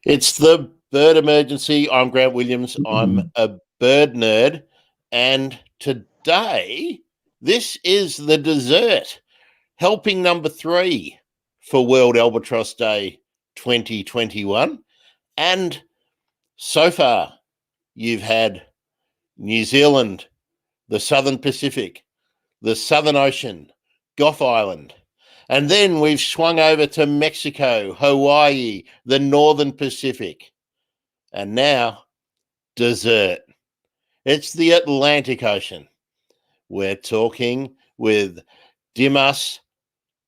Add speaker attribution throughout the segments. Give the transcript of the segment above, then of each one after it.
Speaker 1: It's the bird emergency. I'm Grant Williams. I'm a bird nerd. And today, this is the dessert, helping number 3 for World Albatross Day 2021. And so far, you've had New Zealand, the Southern Pacific, the Southern Ocean, Gough Island. And then we've swung over to Mexico, Hawaii, the Northern Pacific. And now, dessert. It's the Atlantic Ocean. We're talking with Dimas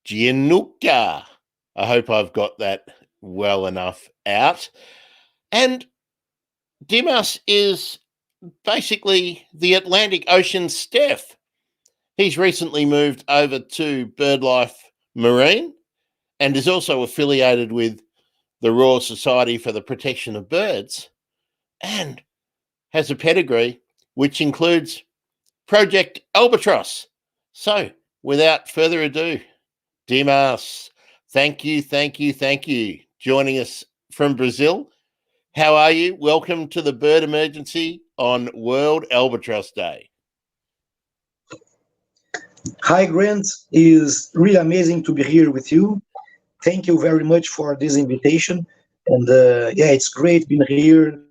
Speaker 1: Gianuca. I hope I've got that well enough out. And Dimas is basically the Atlantic Ocean Steph. He's recently moved over to BirdLife Marine and is also affiliated with the Royal Society for the Protection of Birds and has a pedigree which includes Project Albatross. So, without further ado, Dimas, thank you joining us from Brazil. How are you? Welcome to the Bird Emergency on World Albatross Day.
Speaker 2: Hi, Grant. It is really amazing to be here with you. Thank you very much for this invitation. And it's great being here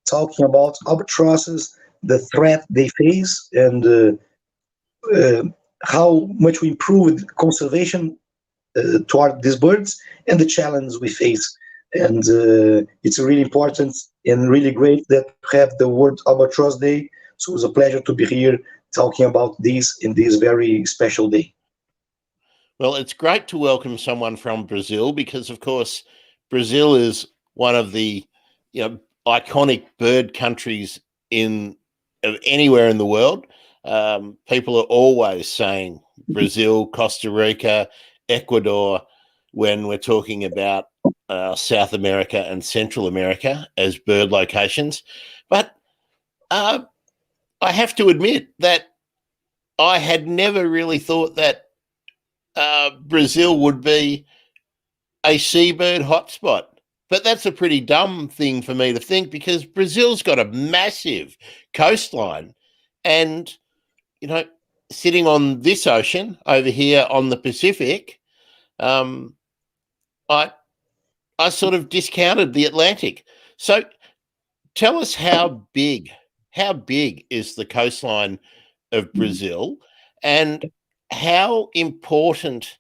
Speaker 2: talking about albatrosses, the threat they face, and how much we improved conservation toward these birds and the challenge we face. And it's really important and really great that we have the World Albatross Day. So it's a pleasure to be here talking about this in this very special day.
Speaker 1: Well, it's great to welcome someone from Brazil because, of course, Brazil is one of the iconic bird countries anywhere in the world. People are always saying Brazil, Costa Rica, Ecuador when we're talking about South America and Central America as bird locations. But I have to admit that I had never really thought that Brazil would be a seabird hotspot. But that's a pretty dumb thing for me to think because Brazil's got a massive coastline and, sitting on this ocean over here on the Pacific, I sort of discounted the Atlantic. So tell us how big is the coastline of Brazil and how important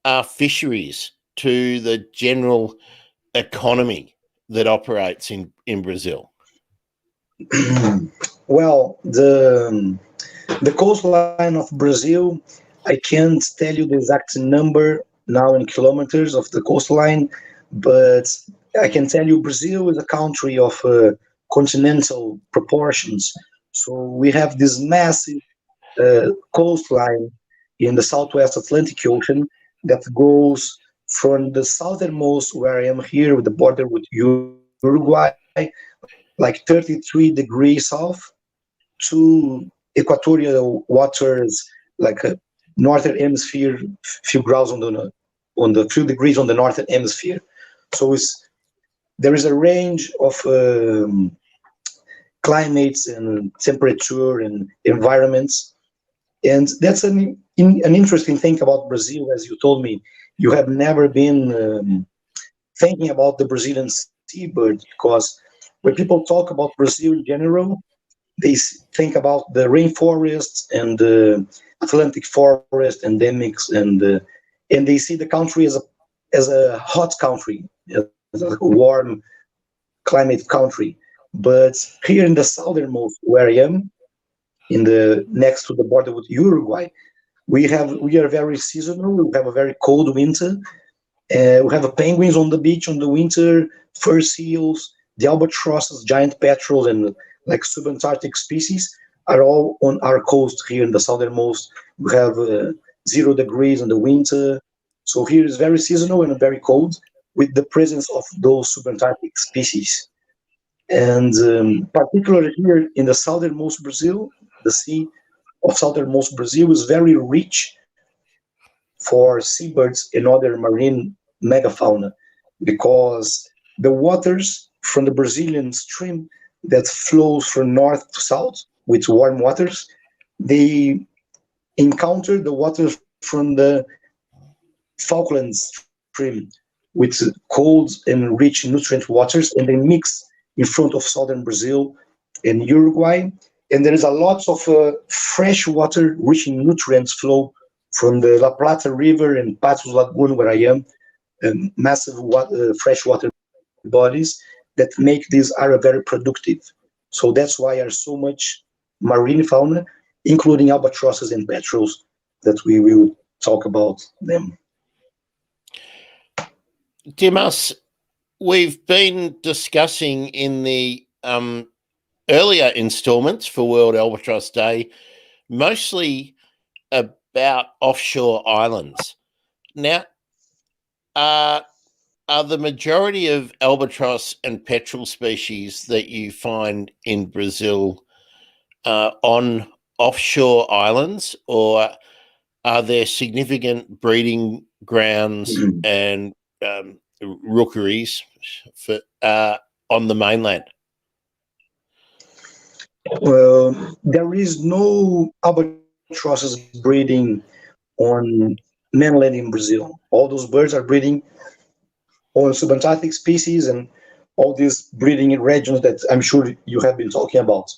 Speaker 1: are fisheries to the general economy that operates in Brazil?
Speaker 2: Well, the coastline of Brazil, I can't tell you the exact number now in kilometers of the coastline, but I can tell you Brazil is a country of continental proportions. So we have this massive coastline in the Southwest Atlantic Ocean that goes from the southernmost, where I am here with the border with Uruguay, like 33 degrees south, to equatorial waters, like a northern hemisphere, few degrees on the northern hemisphere. So there is a range of climates and temperature and environments. And that's an interesting thing about Brazil, as you told me. You have never been thinking about the Brazilian seabird, because when people talk about Brazil in general, they think about the rainforest and the Atlantic forest endemics, and they see the country as a hot country, as a warm climate country. But here in the southernmost, where I am, next to the border with Uruguay, we are very seasonal. We have a very cold winter. We have penguins on the beach on the winter, fur seals, the albatrosses, giant petrels, and like subantarctic species are all on our coast here in the southernmost. We have 0 degrees in the winter. So here is very seasonal and very cold with the presence of those subantarctic species. And particularly here in the southernmost Brazil, the sea of southernmost Brazil is very rich for seabirds and other marine megafauna, because the waters from the Brazilian stream that flows from north to south with warm waters, they encounter the waters from the Falklands stream with cold and rich nutrient waters, and they mix in front of southern Brazil and Uruguay. And there is a lot of fresh water rich in nutrients flow from the La Plata River and Patos Lagoon, where I am, massive freshwater bodies that make this area very productive. So that's why there's so much marine fauna, including albatrosses and petrels, that we will talk about them.
Speaker 1: Dimas, we've been discussing in the earlier installments for World Albatross Day mostly about offshore islands. Now, are the majority of albatross and petrel species that you find in Brazil on offshore islands, or are there significant breeding grounds and rookeries for on the mainland?
Speaker 2: There is no albatrosses breeding on mainland in Brazil. All those birds are breeding on subantarctic species and all these breeding regions that I'm sure you have been talking about.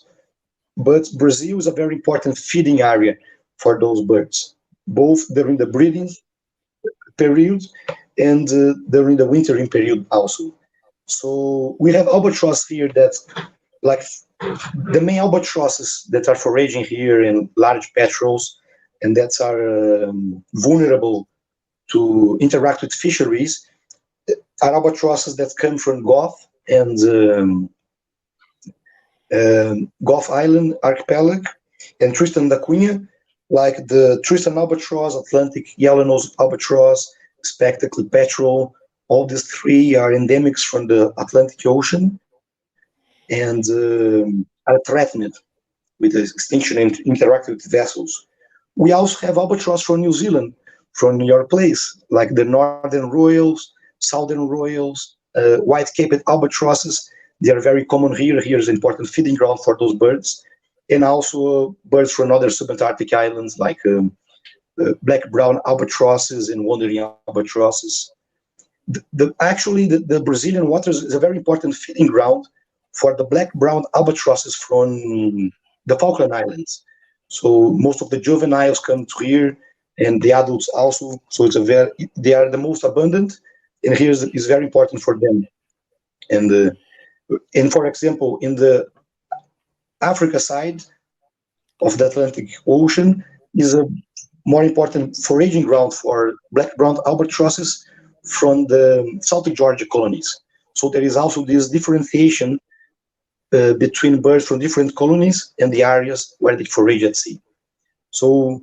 Speaker 2: But Brazil is a very important feeding area for those birds, both during the breeding period and during the wintering period also. So we have albatross here that, like the main albatrosses that are foraging here in large petrels and that are vulnerable to interact with fisheries are albatrosses that come from Gough and Gough Island archipelago and Tristan da Cunha, like the Tristan albatross, Atlantic yellow-nosed albatross, spectacled petrel. All these three are endemics from the Atlantic Ocean and are threatened with extinction and interact with vessels. We also have albatross from New Zealand, from your place, like the northern royals, southern royals, white-caped albatrosses. They are very common here. Here is an important feeding ground for those birds. And also birds from other subantarctic islands like black-brown albatrosses and wandering albatrosses. The Brazilian waters is a very important feeding ground for the black-brown albatrosses from the Falkland Islands. So most of the juveniles come to here, and the adults also. So they are the most abundant, and here is very important for them. And for example, in the Africa side of the Atlantic Ocean is a more important foraging ground for black-brown albatrosses from the South Georgia colonies. So there is also this differentiation between birds from different colonies and the areas where they forage at sea. So,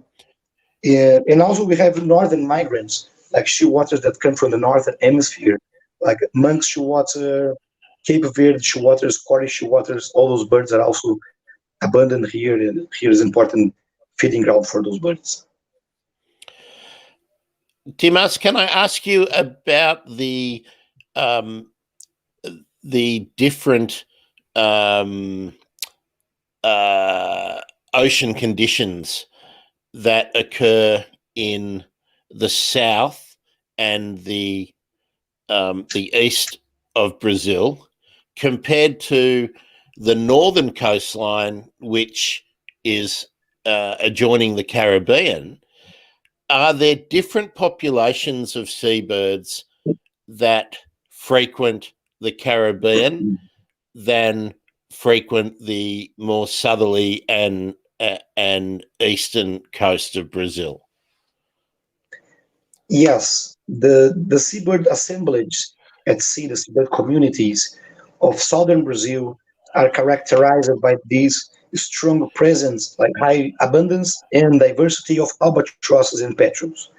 Speaker 2: and also we have northern migrants, like shearwaters that come from the northern hemisphere, like Manx shearwater, Cape Verde shearwaters, Scottish shearwaters. All those birds are also abundant here, and here is important feeding ground for those birds.
Speaker 1: Dimas, can I ask you about the different ocean conditions that occur in the south and the east of Brazil compared to the northern coastline, which is adjoining the Caribbean? Are there different populations of seabirds that frequent the Caribbean than frequent the more southerly and eastern coast of Brazil?
Speaker 2: Yes, the seabird assemblage at sea, the seabird communities of southern Brazil are characterized by this strong presence, like high abundance and diversity of albatrosses and petrels.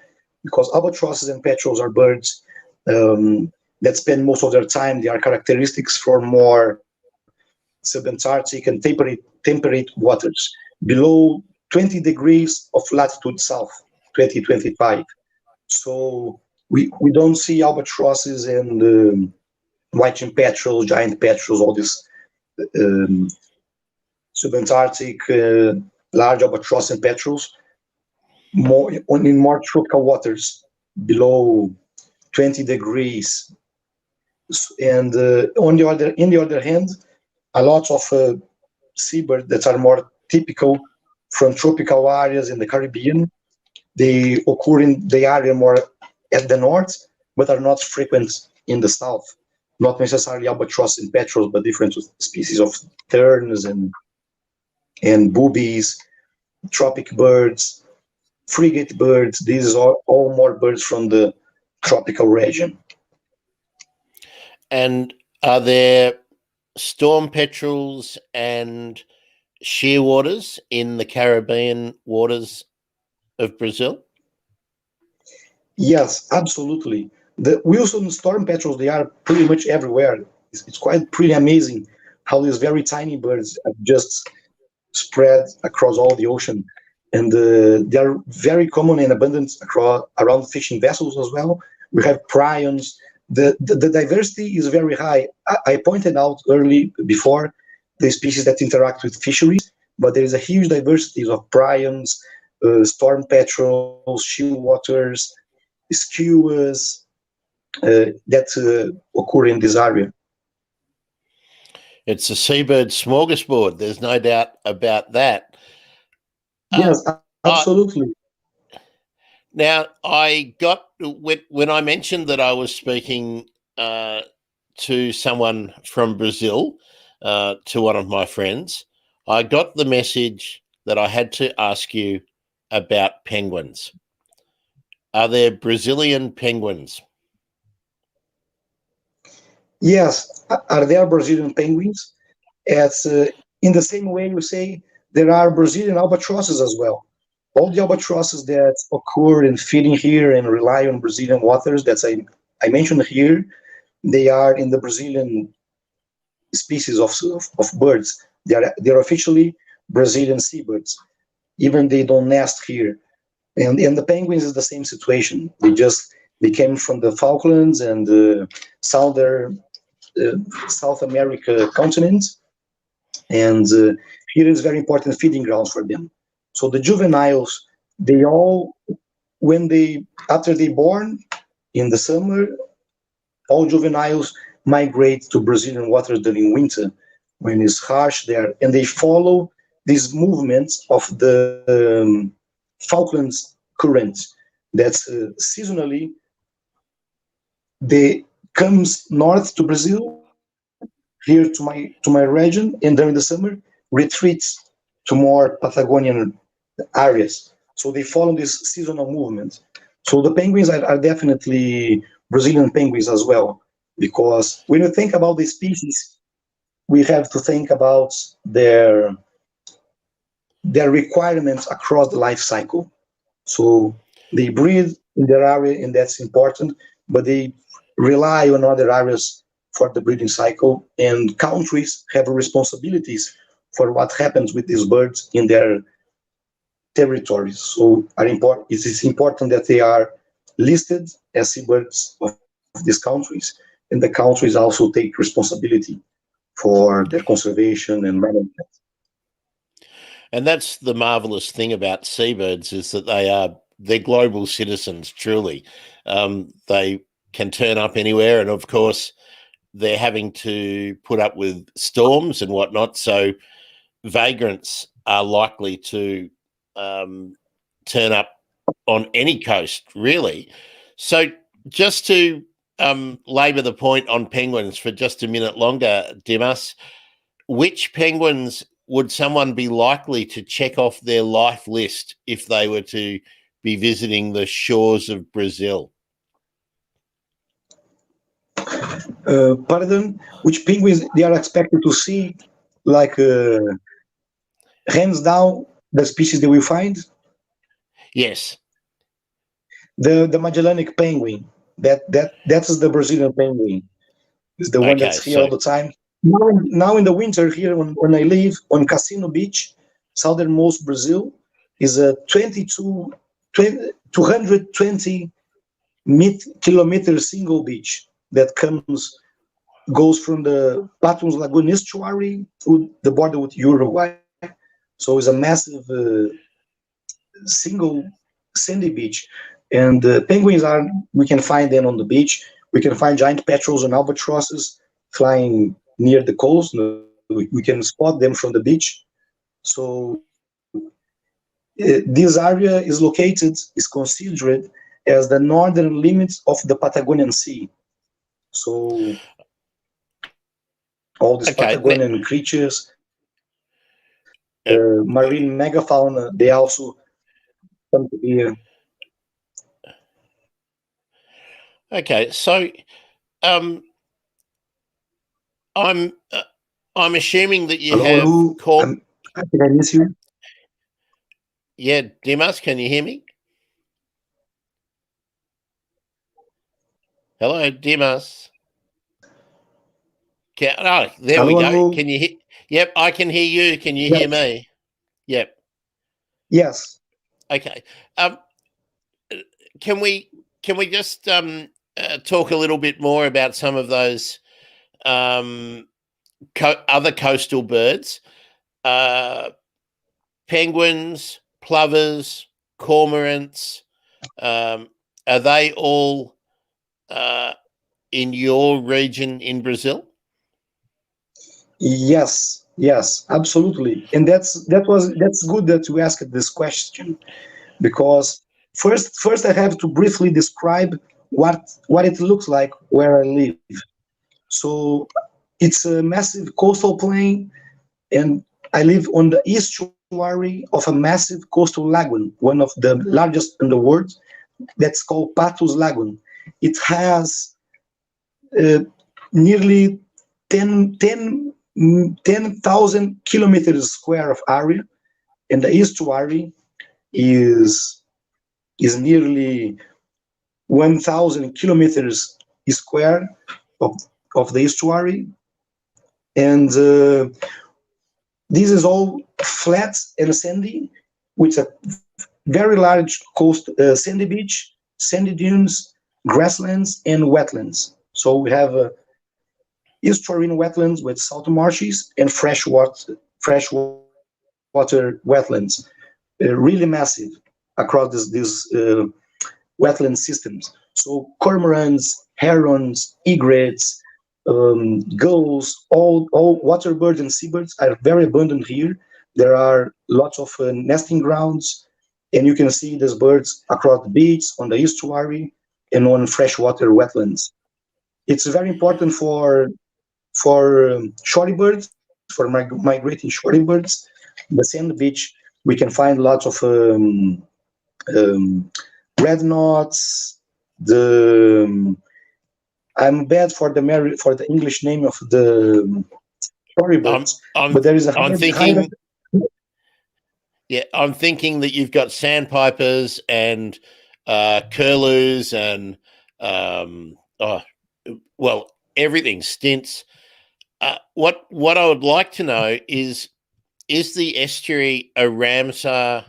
Speaker 2: Because albatrosses and petrels are birds that spend most of their time. They are characteristics for more subantarctic and temperate waters below 20 degrees of latitude south, 2025. So we don't see albatrosses and white-chin petrels, giant petrels, all these um, subantarctic large albatross and petrels, more in more tropical waters below 20 degrees. And in the other hand, a lot of seabirds that are more typical from tropical areas in the Caribbean. They occur in the area more at the north, but are not frequent in the south. Not necessarily albatross and petrels, but different species of terns and boobies, tropic birds, frigate birds. These are all more birds from the tropical region.
Speaker 1: And are there storm petrels and shearwaters in the Caribbean waters of Brazil?
Speaker 2: Yes, absolutely. The Wilson storm petrels, they are pretty much everywhere. It's quite pretty amazing how these very tiny birds are just spread across all the ocean. And they are very common and abundant around fishing vessels as well. We have prions. The diversity is very high. I pointed out early before the species that interact with fisheries, but there is a huge diversity of prions, storm petrels, shearwaters, skuas that occur in this area.
Speaker 1: It's a seabird smorgasbord. There's no doubt about that.
Speaker 2: Yes, absolutely.
Speaker 1: Now, I got when I mentioned that I was speaking to someone from Brazil, to one of my friends, I got the message that I had to ask you about penguins. Are there Brazilian penguins?
Speaker 2: Yes, are there Brazilian penguins? As in the same way you say, there are Brazilian albatrosses as well. All the albatrosses that occur in feeding here and rely on Brazilian waters that I mentioned here, they are in the Brazilian species of birds. They're officially Brazilian seabirds, even they don't nest here. And the penguins is the same situation. They came from the Falklands and southern South America continent, and here is very important feeding grounds for them. So the juveniles, they all, after they born in the summer, all juveniles migrate to Brazilian waters during winter when it's harsh there, and they follow these movements of the Falklands current that's seasonally they comes north to Brazil, here to my region, and during the summer retreats to more Patagonian areas. So they follow this seasonal movement. So the penguins are definitely Brazilian penguins as well, because when you think about the species, we have to think about their requirements across the life cycle. So they breed in their area, and that's important, but they rely on other areas for the breeding cycle, and countries have responsibilities for what happens with these birds in their territories. So it is important that they are listed as seabirds of these countries, and the countries also take responsibility for their conservation and management.
Speaker 1: And that's the marvelous thing about seabirds, is that they're global citizens, truly. They can turn up anywhere, and of course they're having to put up with storms and whatnot, so vagrants are likely to turn up on any coast, really. So just to labour the point on penguins for just a minute longer, Dimas, which penguins would someone be likely to check off their life list if they were to be visiting the shores of Brazil?
Speaker 2: Pardon, which penguins they are expected to see, like hands down, the species they will find?
Speaker 1: Yes.
Speaker 2: The Magellanic penguin. That is the Brazilian penguin. It's the one
Speaker 1: Okay,
Speaker 2: that's here all the time. Now in the winter here, when I live on Cassino Beach, southernmost Brazil, is a 220 kilometer single beach that comes goes from the Patrons Lagoon estuary to the border with Uruguay. So it's a massive single sandy beach. And penguins are, we can find them on the beach. We can find giant petrels and albatrosses flying near the coast. We can spot them from the beach. So this area is located, is considered as the northern limit of the Patagonian Sea. So all these
Speaker 1: Okay.
Speaker 2: Patagonian creatures,
Speaker 1: Uh,
Speaker 2: marine megafauna, they also come to be.
Speaker 1: okay. So, um, I'm assuming that you
Speaker 2: Hello,
Speaker 1: have
Speaker 2: hello.
Speaker 1: caught.
Speaker 2: I think I miss you.
Speaker 1: Yeah, Dimas, can you hear me? Hello, Dimas. Oh, there we
Speaker 2: Hello,
Speaker 1: go.
Speaker 2: hello.
Speaker 1: Can you hear? Yep, I can hear you. Can you hear
Speaker 2: Yes,
Speaker 1: me? Yep.
Speaker 2: yes,
Speaker 1: Okay. Um, can we just talk a little bit more about some of those um, other coastal birds? Uh, penguins, plovers, cormorants. Are they all uh, in your region in Brazil?
Speaker 2: yes, absolutely. And that's good that you asked this question, because first I have to briefly describe what it looks like where I live. So it's a massive coastal plain, and I live on the estuary of a massive coastal lagoon, one of the largest in the world. That's called Patos Lagoon. It has uh, nearly 10,000 kilometers square of area, and the estuary is nearly 1,000 kilometers square of, of the estuary, and this is all flat and sandy, with a very large coast, sandy beach, sandy dunes, grasslands, and wetlands. So we have estuarine wetlands with salt marshes and freshwater wetlands, really massive across these wetland systems. So cormorants, herons, egrets, gulls, all water birds and seabirds are very abundant here. There are lots of nesting grounds, and you can see these birds across the beach, on the estuary, and on freshwater wetlands. It's very important for shorty birds, for migrating shorty birds. The sand beach, we can find lots of um, red knots. The I'm bad for the English name of the shorty
Speaker 1: I'm
Speaker 2: birds,
Speaker 1: I'm
Speaker 2: but there is a
Speaker 1: I'm
Speaker 2: higher.
Speaker 1: thinking. Yeah, I'm thinking that you've got sandpipers and curlews and oh, well, everything stints. What I would like to know is the estuary a Ramsar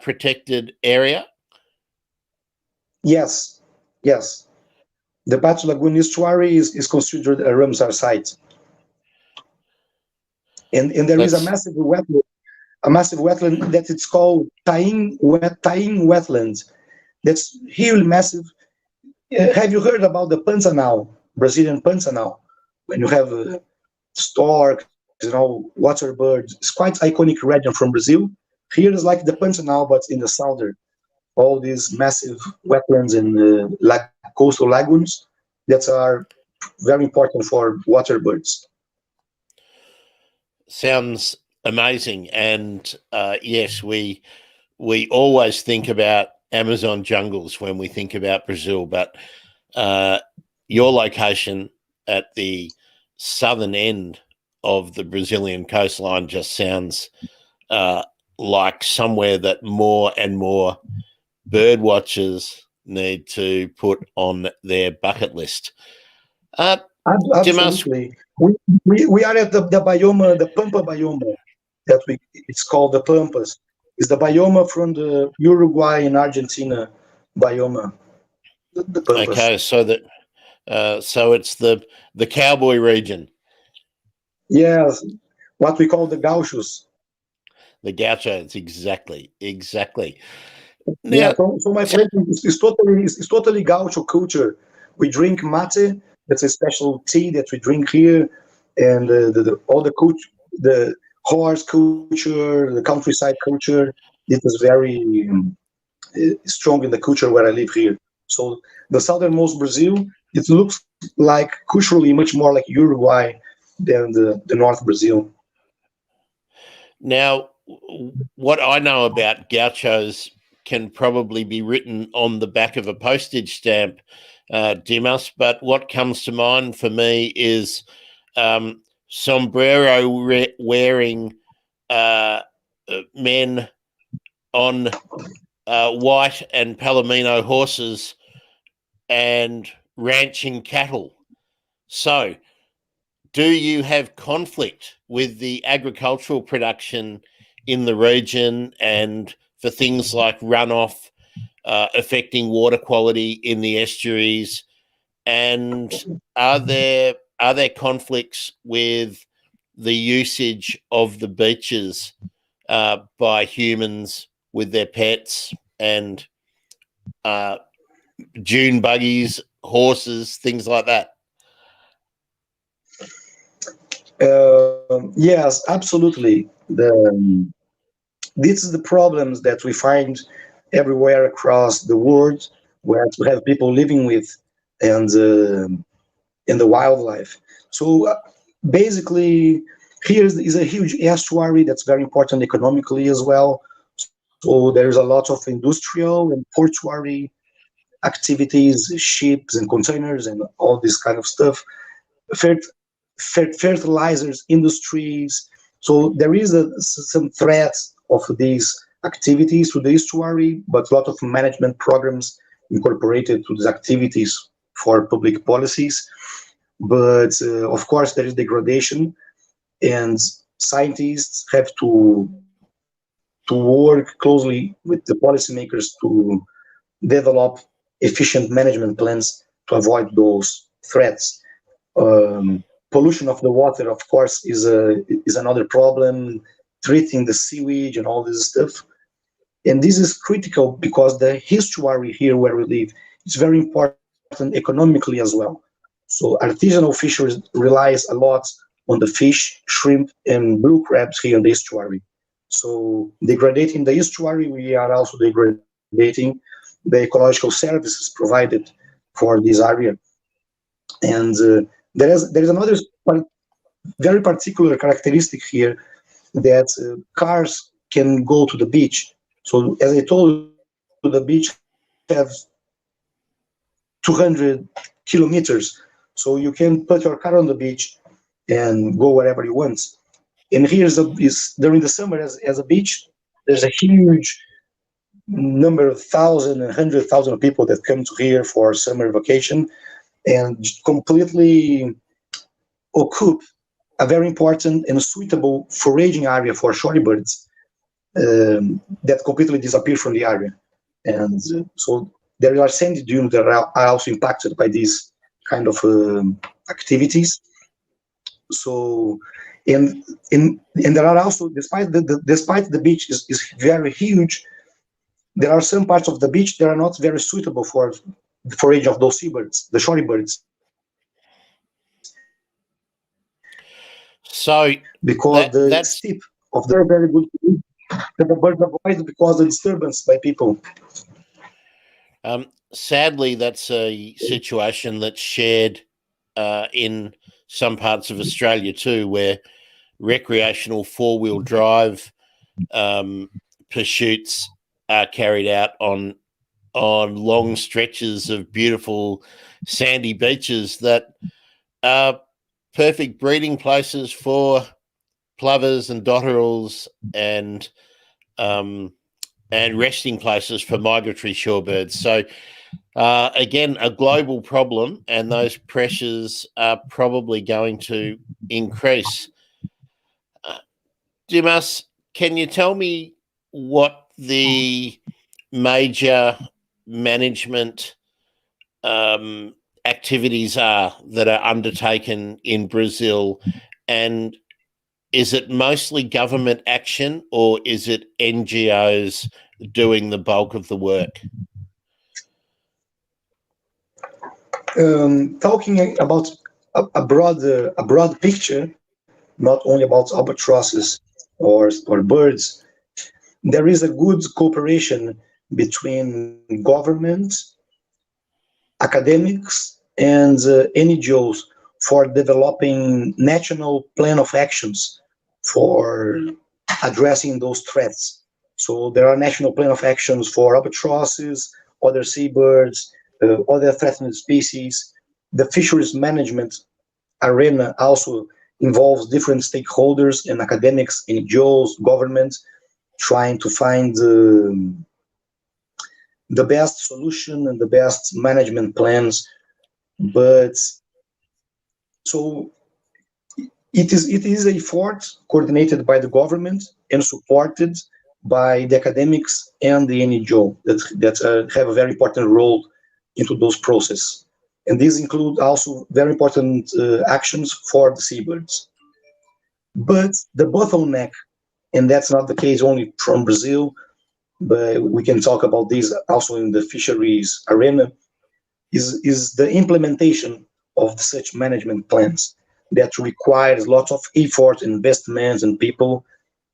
Speaker 1: protected area?
Speaker 2: Yes, yes. The Pato Lagoon estuary is considered a Ramsar site, and there is
Speaker 1: That's
Speaker 2: a massive wetland that it's called Taim wetland. That's really massive. Have you heard about the Pantanal, Brazilian Pantanal? When you have storks, water birds. It's quite iconic region from Brazil. Here is like the Pantanal, but in the southern. All these massive wetlands and coastal lagoons that are very important for water birds.
Speaker 1: sounds amazing, and yes, we always think about Amazon jungles when we think about Brazil, but your location at the southern end of the Brazilian coastline just sounds like somewhere that more and more bird watchers need to put on their bucket list. Dimas,
Speaker 2: Absolutely. We are at the biome, the Pampa biome, it's called the Pampas. It's the biome from the Uruguay and Argentina biome, the Pampas.
Speaker 1: okay, So it's the cowboy region.
Speaker 2: Yes, what we call the gauchos.
Speaker 1: The gauchos, exactly.
Speaker 2: Yeah,
Speaker 1: Now,
Speaker 2: so my place is totally gaucho culture. We drink mate. That's a special tea that we drink here, and all the the horse culture, the countryside culture. It is very strong in the culture where I live here. So the southernmost Brazil, it looks like culturally much more like Uruguay than the North Brazil.
Speaker 1: now, what I know about gauchos can probably be written on the back of a postage stamp, Dimas. But what comes to mind for me is sombrero wearing uh, men on white and palomino horses and ranching cattle. So, do you have conflict with the agricultural production in the region and for things like runoff affecting water quality in the estuaries? And are there conflicts with the usage of the beaches by humans with their pets and uh, dune buggies, horses, things like that?
Speaker 2: Yes, absolutely. This is the problems that we find everywhere across the world, where to have people living with and in the wildlife. So basically, here is a huge estuary that's very important economically as well. So there is a lot of industrial and portuary activities, ships and containers and all this kind of stuff. Fer- Fertilizers industries. So there is some threat of these activities to the estuary, but a lot of management programs incorporated to these activities for public policies. But of course, there is degradation, and scientists have to work closely with the policymakers to develop efficient management plans to avoid those threats. Pollution of the water, of course, is another problem. Treating the sewage and all this stuff, and this is critical because the estuary here where we live is very important economically as well. So artisanal fisheries relies a lot on the fish, shrimp, and blue crabs here in the estuary. So degrading the estuary, we are also degrading the ecological services provided for this area. And there is another very particular characteristic here that cars can go to the beach. So as I told you, the beach have 200 kilometers. So you can put your car on the beach and go wherever you want. And is during the summer as a beach, there's a huge number of thousand and 100,000 people that come to here for summer vacation and completely occupy a very important and suitable foraging area for shorebirds that completely disappear from the area. And so there are sandy dunes that are also impacted by these kind of activities. So, and there are also, despite the beach is very huge, there are some parts of the beach that are not very suitable for the forage of those seabirds, the shorebirds, because
Speaker 1: So
Speaker 2: the steep of the
Speaker 1: that's
Speaker 2: beach is very good that the birds avoid because of disturbance by people.
Speaker 1: sadly that's a situation that's shared in some parts of Australia too, where recreational four-wheel drive um, pursuits are carried out on long stretches of beautiful sandy beaches that are perfect breeding places for plovers and dotterels um, and resting places for migratory shorebirds. So again, a global problem, and those pressures are probably going to increase. Uh, Dimas, can you tell me what the major management activities are that are undertaken in Brazil, and is it mostly government action or is it NGOs doing the bulk of the work?
Speaker 2: Talking about a broad picture, not only about albatrosses or birds, there is a good cooperation between government, academics, and NGOs for developing national plan of actions for addressing those threats. So there are national plan of actions for albatrosses, other seabirds, other threatened species. The fisheries management arena also involves different stakeholders and academics, NGOs, governments, trying to find the best solution and the best management plans. But so it is a effort coordinated by the government and supported by the academics and the NGO that have a very important role into those processes. And these include also very important actions for the seabirds. But the bottleneck, and that's not the case only from Brazil, but we can talk about this also in the fisheries arena, is the implementation of such management plans that requires lots of effort, investments, and people.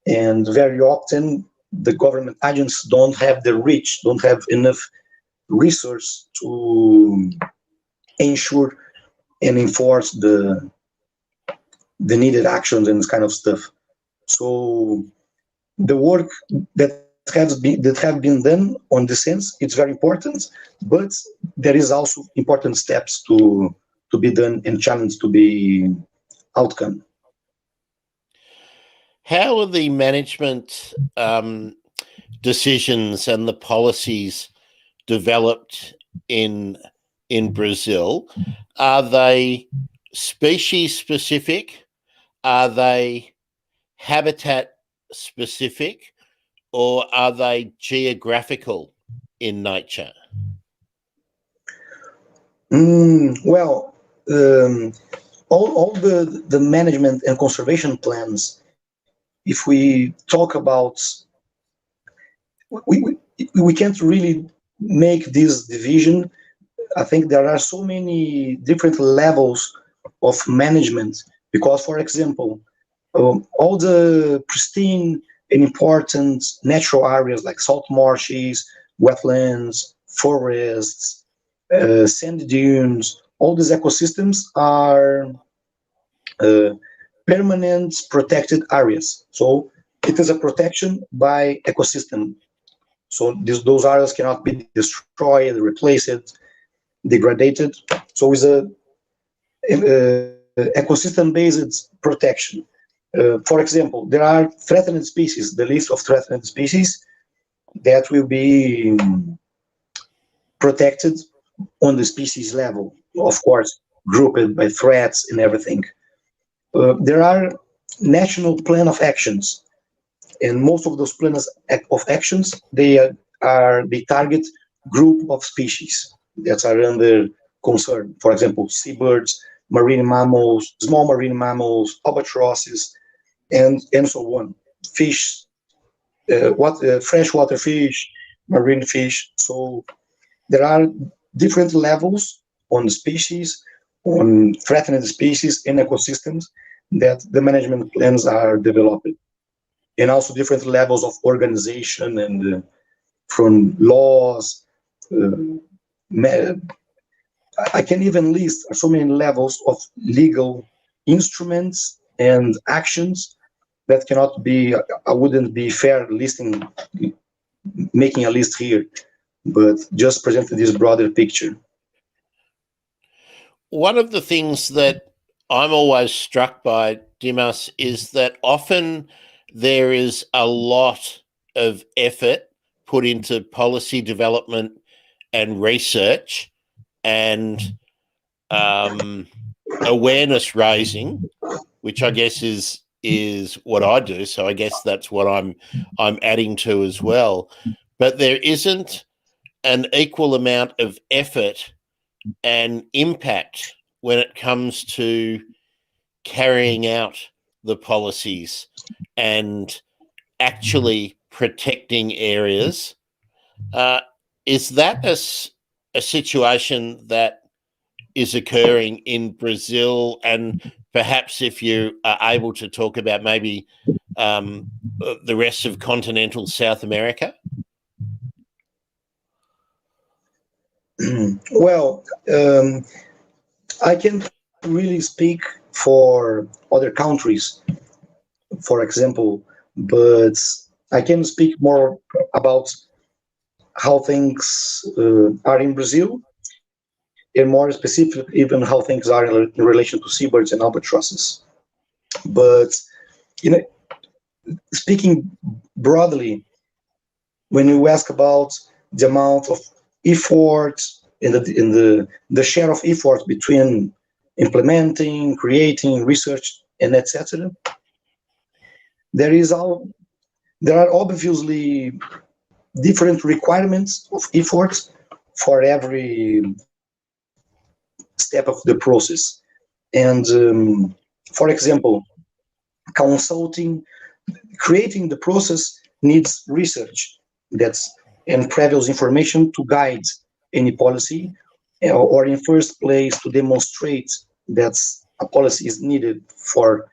Speaker 2: And very often, the government agents don't have the reach, don't have enough resource to ensure and enforce the needed actions and this kind of stuff. So the work that have been done on this sense, it's very important, but there is also important steps to be done and challenge to be outcome.
Speaker 1: How are the management decisions and the policies developed in Brazil? Are they species specific? Are they habitat specific? Or are they geographical in nature?
Speaker 2: Well, all the management and conservation plans, if we talk about, we, we, we can't really make this division. I think there are so many different levels of management because, for example, all the pristine and important natural areas like salt marshes, wetlands, forests, sand dunes, all these ecosystems are uh, permanent protected areas. So it is a protection by ecosystem. So those areas cannot be destroyed, replaced, degraded. So it's a ecosystem-based protection. For example, there are threatened species, the list of threatened species that will be protected on the species level, of course, grouped by threats and everything. There are national plan of actions, and most of those plans of actions, they target group of species that are under concern. For example, seabirds, marine mammals, small marine mammals, albatrosses, and so on. Fish, freshwater fish, marine fish. So there are different levels on species, on threatened species in ecosystems that the management plans are developing, and also different levels of organization and from laws. Uh, I can even list so many levels of legal instruments and actions that cannot be, I wouldn't be fair listing, making a list here, but just presenting this broader picture.
Speaker 1: One of the things that I'm always struck by, Dimas, is that often there is a lot of effort put into policy development and research and awareness raising, which I guess is what I do. So I guess that's what I'm adding to as well. But there isn't an equal amount of effort an impact when it comes to carrying out the policies and actually protecting areas. Is that a situation that is occurring in Brazil? And perhaps if you are able to talk about maybe the rest of continental South America?
Speaker 2: Well, I can't really speak for other countries, for example, but I can speak more about how things are in Brazil, and more specific, even how things are in relation to seabirds and albatrosses. But you know, speaking broadly, when you ask about the amount of effort in the share of effort between implementing, creating, research, and etc., there is all there are obviously different requirements of effort for every step of the process. And for example, consulting, creating the process needs research that's and previous information to guide any policy, or in first place to demonstrate that a policy is needed for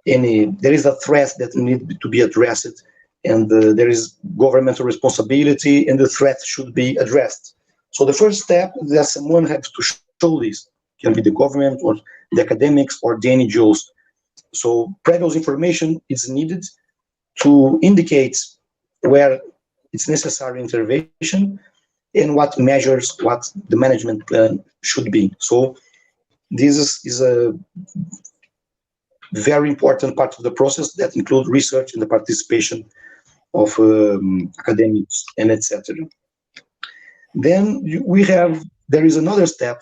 Speaker 2: any there is a threat that need to be addressed, and there is governmental responsibility and the threat should be addressed. So the first step that someone has to show this can be the government or the academics or the NGOs. So previous information is needed to indicate where it's necessary intervention and what measures, what the management plan should be. So this is a very important part of the process that includes research and the participation of academics and etc. Then there is another step.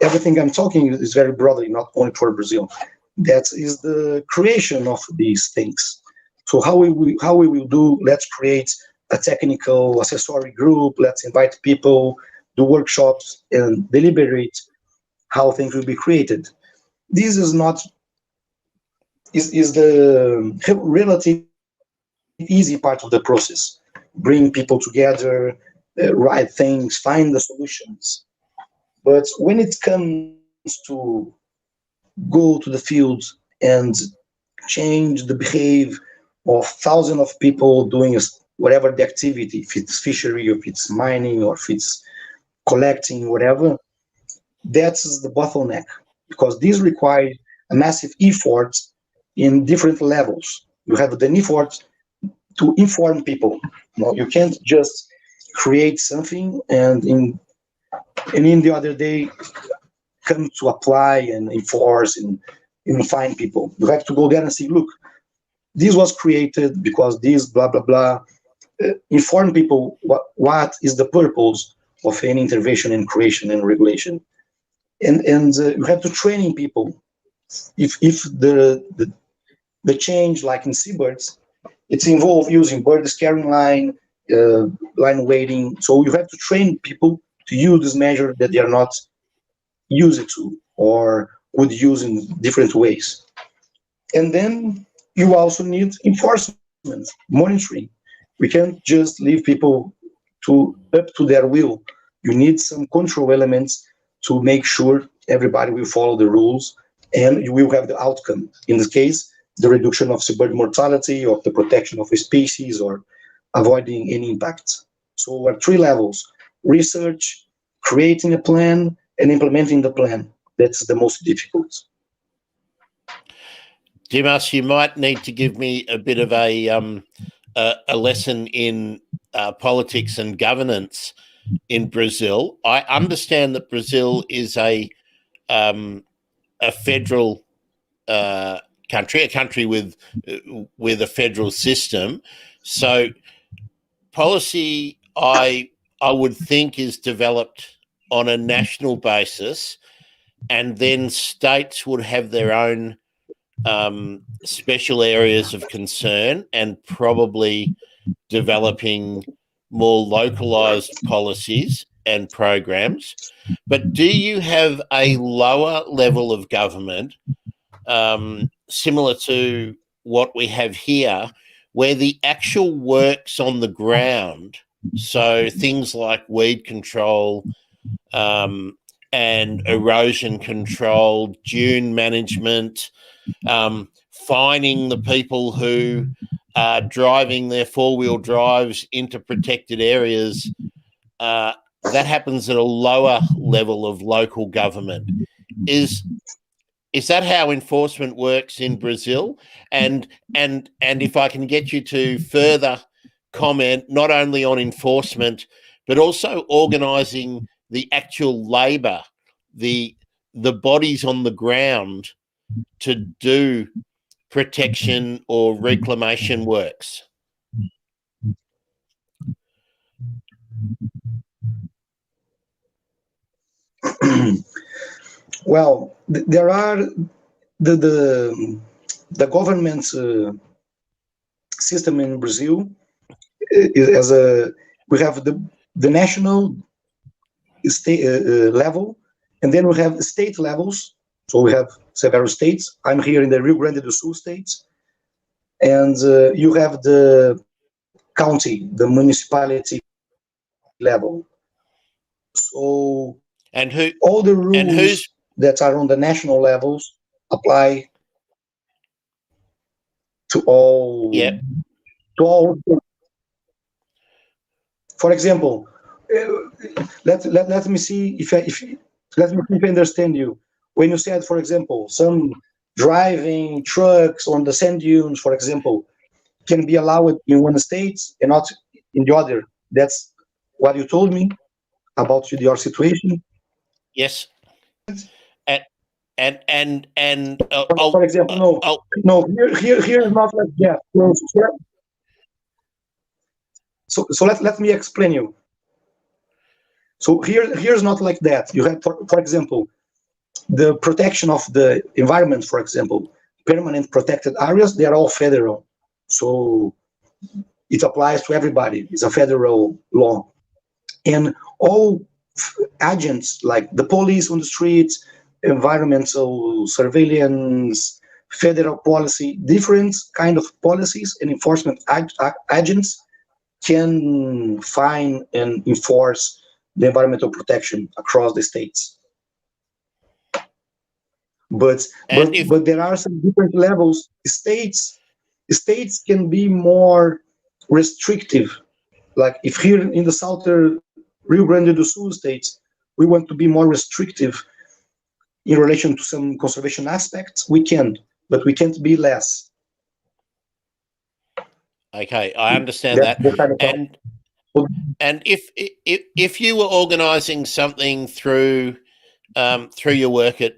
Speaker 2: Everything I'm talking is very broadly, not only for Brazil. That is the creation of these things. So how we will do? Let's create a technical accessory group. Let's invite people, do workshops, and deliberate how things will be created. This is not is the relative easy part of the process. Bring people together, write things, find the solutions. But when it comes to go to the field and change the behavior of thousands of people doing whatever the activity, if it's fishery, or if it's mining, or if it's collecting, whatever, that's the bottleneck, because these require a massive effort in different levels. You have the effort to inform people. No, you can't just create something and in the other day come to apply and enforce and find people. You have to go there and say, look, this was created because this blah blah blah. Inform people what is the purpose of any intervention in creation and regulation, and you have to training people. If the change, like in seabirds, it's involved using bird scaring line, line weighting. So you have to train people to use this measure that they are not used to or would use in different ways. And then you also need enforcement, monitoring. We can't just leave people up to their will. You need some control elements to make sure everybody will follow the rules and you will have the outcome. In this case, the reduction of seabird mortality or the protection of a species or avoiding any impact. So at three levels: research, creating a plan, and implementing the plan. That's the most difficult.
Speaker 1: Dimas, you might need to give me a bit of a lesson in politics and governance in Brazil. I understand that Brazil is a federal country, a country with a federal system. So policy, I would think, is developed on a national basis, and then states would have their own special areas of concern and probably developing more localized policies. and programs, but do you have a lower level of government similar to what we have here, where the actual works on the ground, so things like weed control and erosion control, dune management, finding the people who are driving their four-wheel drives into protected areas, that happens at a lower level of local government. Is that how enforcement works in Brazil? And if I can get you to further comment not only on enforcement but also organising the actual labour, the bodies on the ground to do protection or reclamation works.
Speaker 2: Well, there are the government system in Brazil as we have the national state level, and then we have state levels. So we have several states. I'm here in the Rio Grande do Sul states, and you have the county, the municipality level. So
Speaker 1: and who
Speaker 2: all the rules that are on the national levels apply to all.
Speaker 1: Yep.
Speaker 2: To all. For example, let me see if let me understand you. When you said, for example, some driving trucks on the sand dunes, for example, can be allowed in one state and not in the other. That's what you told me about your situation.
Speaker 1: Yes. And
Speaker 2: for example, no, here is not like that. So let me explain you. So here's not like that. You have, for example, the protection of the environment, for example, permanent protected areas, they are all federal. So it applies to everybody. It's a federal law. And all agents like the police on the streets, environmental surveillance, federal policy, different kind of policies and enforcement agents can find and enforce the environmental protection across the states. But there are some different levels. States can be more restrictive. Like if here in the southern Rio Grande do Sul states, we want to be more restrictive in relation to some conservation aspects, we can, but we can't be less.
Speaker 1: Okay, I understand that. And if you were organising something through your work at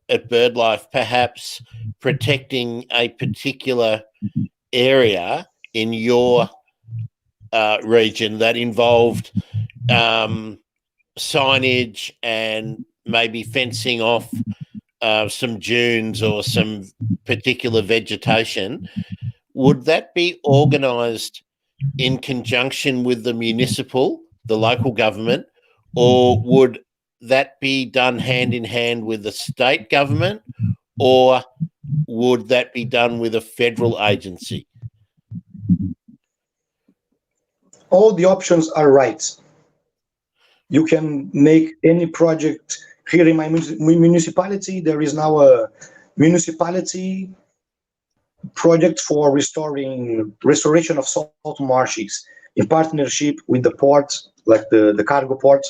Speaker 1: BirdLife, perhaps protecting a particular area in your region that involved signage and maybe fencing off some dunes or some particular vegetation, would that be organised in conjunction with the local government, or would that be done hand in hand with the state government, or would that be done with a federal agency?
Speaker 2: All the options are right. You can make any project. Here in my municipality, there is now a municipality project for restoration of salt marshes in partnership with the port, like the cargo port.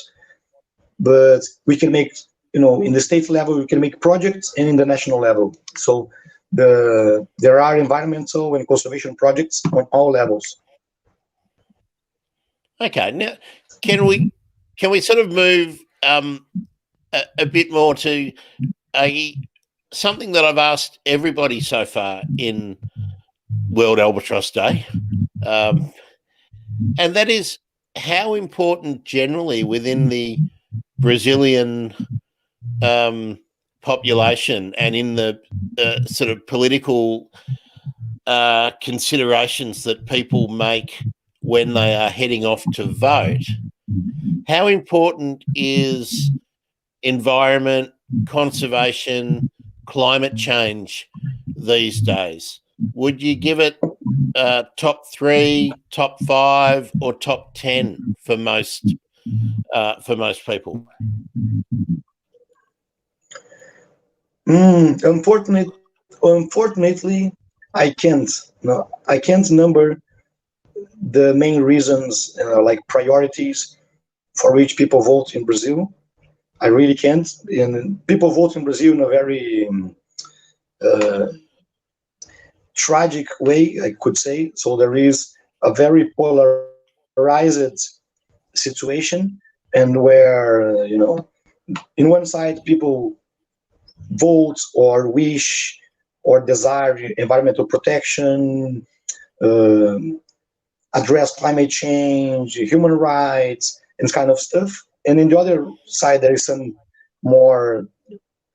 Speaker 2: But we can make, in the state level, we can make projects, and in the national level. So there are environmental and conservation projects on all levels.
Speaker 1: Okay, now can we sort of move a bit more to something that I've asked everybody so far in World Albatross Day, and that is how important generally within the Brazilian population and in the sort of political considerations that people make when they are heading off to vote, how important is environment, conservation, climate change these days? Would you give it top 3, top 5, or top 10 for most people?
Speaker 2: Unfortunately, I can't. No, I can't number the main reasons, like priorities for which people vote in Brazil. I really can't. And people vote in Brazil in a very uh, tragic way, I could say. So there is a very polarized situation, and where in one side people vote or wish or desire environmental protection, um address climate change, human rights, and kind of stuff. And in the other side, there is some more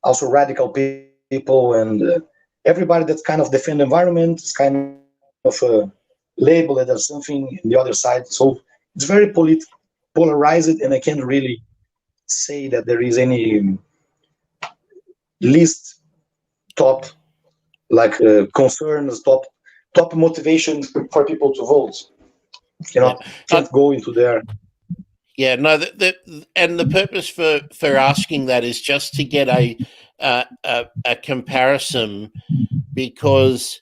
Speaker 2: also radical people, and everybody that kind of defend the environment is kind of labeled as something in the other side. So it's very polarized, and I can't really say that there is any least top like concerns, top motivation for people to vote.
Speaker 1: Yeah.
Speaker 2: Can't go into there.
Speaker 1: Yeah, no, and the purpose for asking that is just to get a comparison, because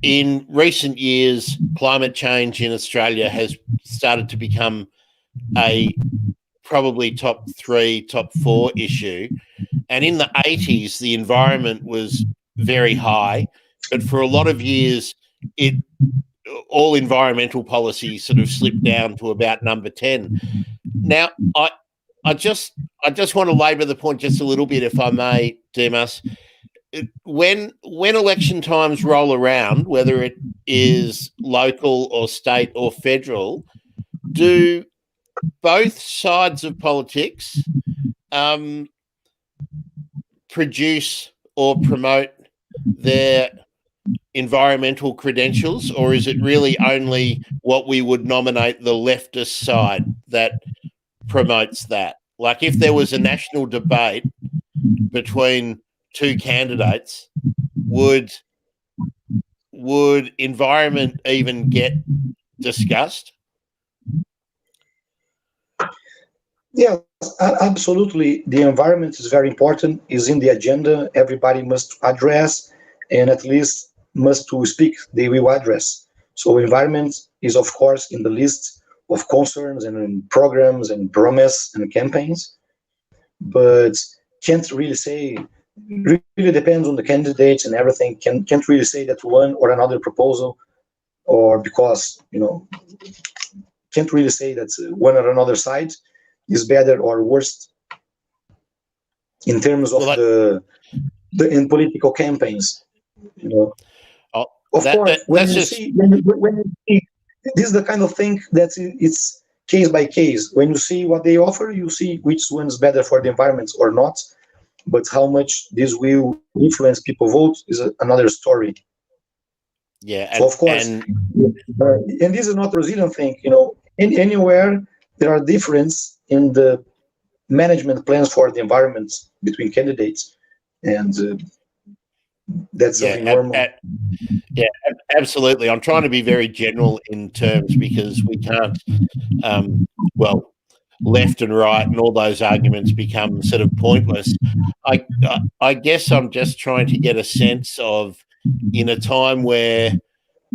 Speaker 1: in recent years, climate change in Australia has started to become a probably top 3, top 4 issue. And in the 80s, the environment was very high, but for a lot of years, all environmental policy sort of slipped down to about number 10. Now, I just want to labour the point just a little bit, if I may, Dimas. When election times roll around, whether it is local or state or federal, do both sides of politics produce or promote their environmental credentials, or is it really only what we would nominate the leftist side that promotes that? Like, if there was a national debate between 2 candidates, would environment even get discussed?
Speaker 2: Yes, absolutely. The environment is very important, is in the agenda. Everybody must address, and at least must to speak, they will address. So environment is, of course, in the list of concerns and in programs and promise and campaigns, but can't really say, really depends on the candidates and everything. Can't really say that one or another proposal, or because, can't really say that one or another side is better or worse in terms of the in political campaigns. Of course, when you see this is the kind of thing that it's case by case. When you see what they offer, you see which one's better for the environment or not. But how much this will influence people vote is another story.
Speaker 1: Yeah,
Speaker 2: so of course, and this is not a Brazilian thing. Anywhere there are difference in the management plans for the environment between candidates, and that's something normal.
Speaker 1: Yeah, absolutely. I'm trying to be very general in terms, because we can't, left and right and all those arguments become sort of pointless. I guess I'm just trying to get a sense of, in a time where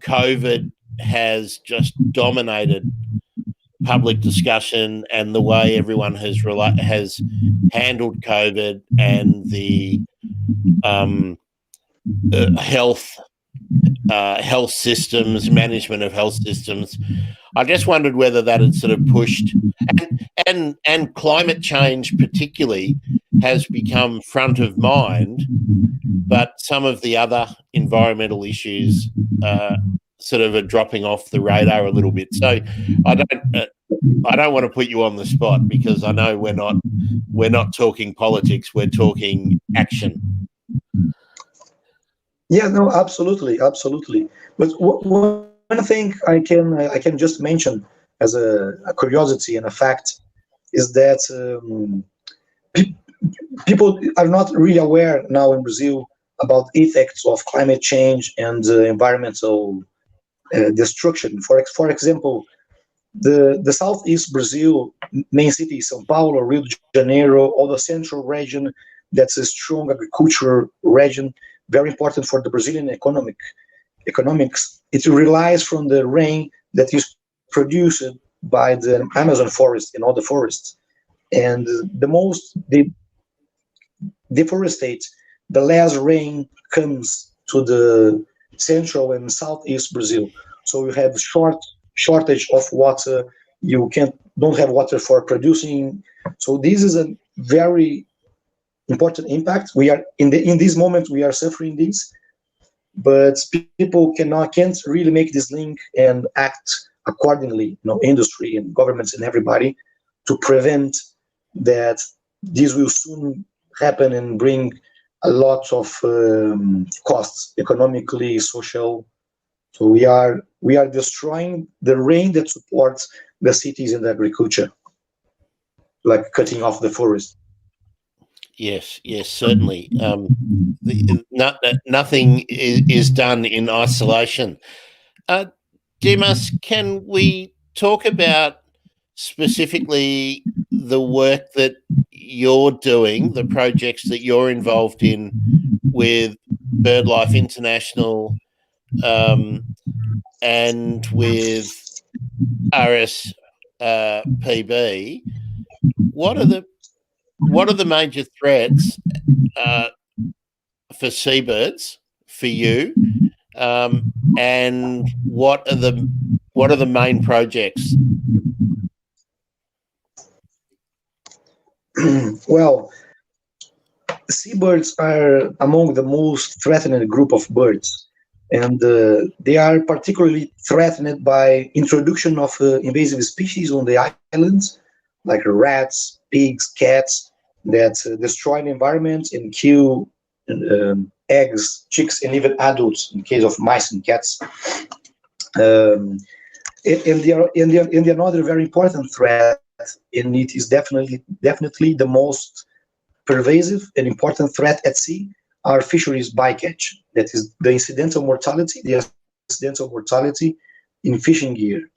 Speaker 1: COVID has just dominated public discussion and the way everyone has handled COVID, and the health systems, management of health systems. I just wondered whether that had sort of pushed, and climate change particularly has become front of mind, but some of the other environmental issues sort of are dropping off the radar a little bit. So I don't want to put you on the spot, because I know we're not talking politics, we're talking action.
Speaker 2: Yeah, no, absolutely. But one thing I can just mention, as a curiosity and a fact, is that pe- people are not really aware now in Brazil about effects of climate change and environmental destruction. For example, the southeast Brazil main cities, São Paulo, Rio de Janeiro, all the central region, that's a strong agricultural region, very important for the Brazilian economics. It relies from the rain that is produced by the Amazon forest and all the forests. And the most they deforestate, the less rain comes to the central and southeast Brazil. So you have shortage of water. You can't don't have water for producing. So this is a very important impact. We are in this moment we are suffering this, but people can't really make this link and act accordingly. Industry and governments and everybody to prevent that this will soon happen and bring a lot of costs economically, social. So we are destroying the rain that supports the cities and the agriculture, like cutting off the forest.
Speaker 1: Yes, certainly. Nothing is done in isolation. Dimas, can we talk about specifically the work that you're doing, the projects that you're involved in with BirdLife International and with RSPB? What are the major threats for seabirds for you, and what are the main projects?
Speaker 2: Well, seabirds are among the most threatened group of birds, and they are particularly threatened by introduction of invasive species on the islands, like rats, pigs, cats, that destroy the environment and kill eggs, chicks, and even adults in case of mice and cats. Um, and another very important threat, and it is definitely the most pervasive and important threat at sea, are fisheries bycatch. That is the accidental mortality in fishing gear.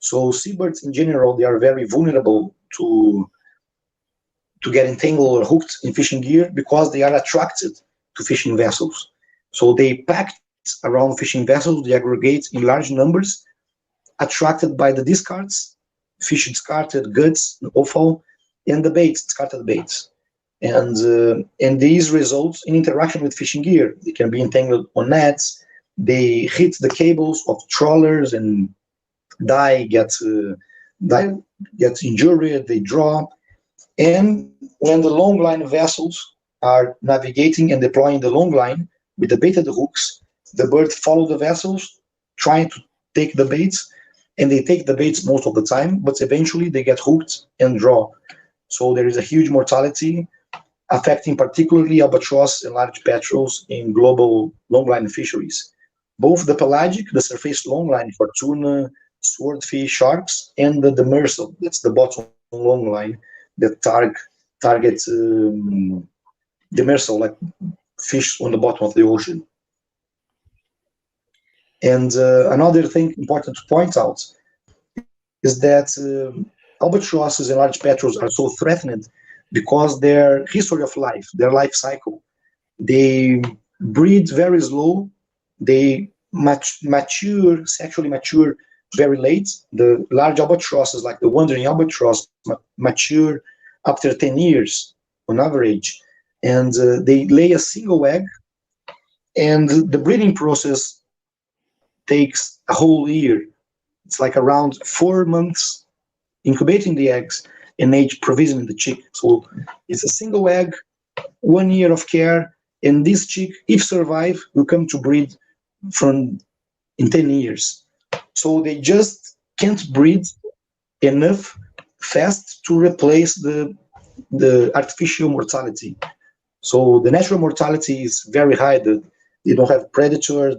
Speaker 2: So seabirds in general, they are very vulnerable to get entangled or hooked in fishing gear because they are attracted to fishing vessels. So they pack around fishing vessels, they aggregate in large numbers, attracted by the discards, fish discarded goods, offal, and the baits, discarded baits. And these result in interaction with fishing gear. They can be entangled on nets, they hit the cables of trawlers and gets injured, they drop. And when the long line vessels are navigating and deploying the long line with the baited hooks, the birds follow the vessels, trying to take the baits, and they take the baits most of the time, but eventually they get hooked and draw. So there is a huge mortality affecting particularly albatross and large petrels in global longline fisheries. Both the pelagic, the surface longline for tuna, swordfish, sharks, and the demersal, that's the bottom longline that targets demersal, like fish on the bottom of the ocean. And another thing important to point out is that albatrosses and large petrels are so threatened because their history of life, their life cycle, they breed very slow, they sexually mature very late. The large albatrosses, like the wandering albatross, mature after 10 years on average, and they lay a single egg, and the breeding process takes a whole year. It's like around 4 months incubating the eggs and age provisioning the chick. So it's a single egg, 1 year of care, and this chick, if survive, will come to breed in 10 years. So they just can't breed enough fast to replace the artificial mortality. So the natural mortality is very high. They don't have predators.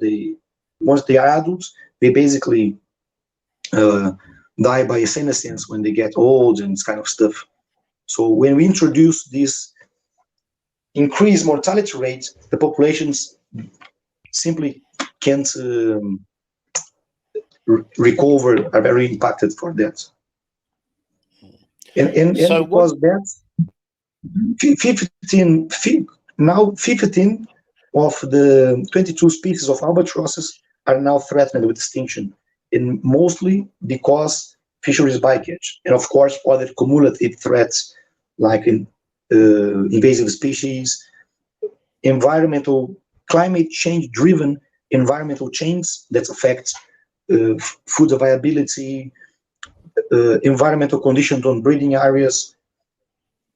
Speaker 2: Once they are adults, they basically die by senescence when they get old and this kind of stuff. So when we introduce this increased mortality rate, the populations simply can't recover, are very impacted for that. And
Speaker 1: So
Speaker 2: because that's 15, now 15 of the 22 species of albatrosses are now threatened with extinction, and mostly because fisheries bycatch, and of course other cumulative threats like invasive species, environmental, climate change driven environmental change that affect food availability, environmental conditions on breeding areas,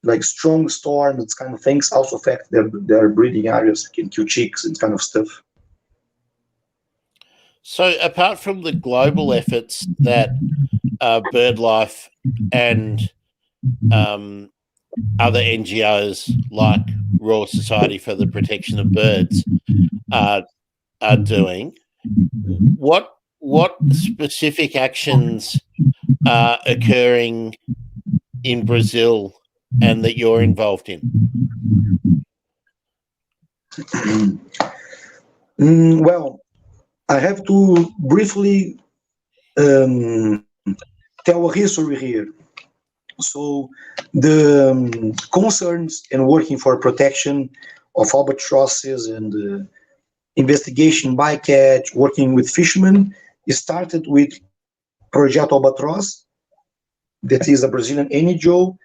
Speaker 2: like strong storms, kind of things also affect their breeding areas, can kill chicks and kind of stuff.
Speaker 1: So, apart from the global efforts that BirdLife and other NGOs like Royal Society for the Protection of Birds are doing, what specific actions are occurring in Brazil and that you're involved in?
Speaker 2: Well, I have to briefly tell a history here. So the concerns in working for protection of albatrosses and investigation bycatch, working with fishermen, it started with Projeto Albatroz, that is a Brazilian NGO,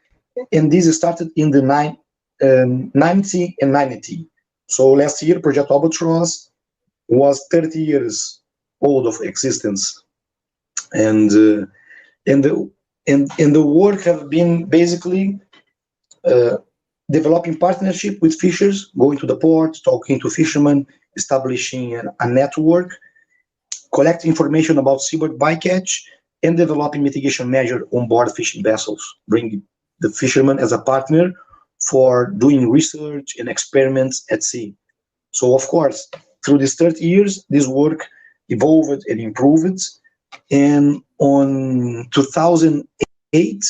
Speaker 2: and this started in the 90 and 90. So last year, Projeto Albatroz was 30 years old of existence, and the work have been basically developing partnership with fishers, going to the port, talking to fishermen, establishing a network, collect information about seabird bycatch, and developing mitigation measure on board fishing vessels, bringing the fisherman as a partner for doing research and experiments at sea. So of course, through these 30 years, this work evolved and improved. And on 2008,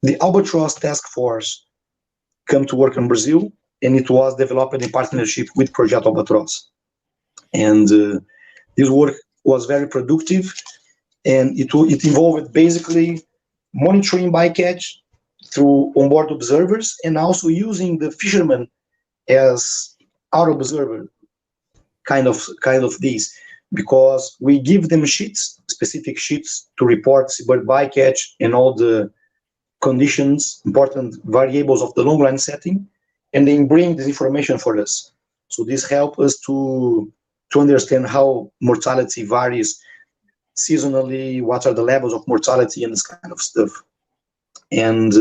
Speaker 2: the Albatross Task Force came to work in Brazil, and it was developed in partnership with Project Albatross. And this work was very productive, and it involved basically monitoring bycatch through onboard observers, and also using the fishermen as our observer, kind of this, because we give them sheets, specific sheets to report seabird bycatch and all the conditions, important variables of the longline setting, and then bring this information for us. So this helps us to understand how mortality varies seasonally, what are the levels of mortality, and this kind of stuff. And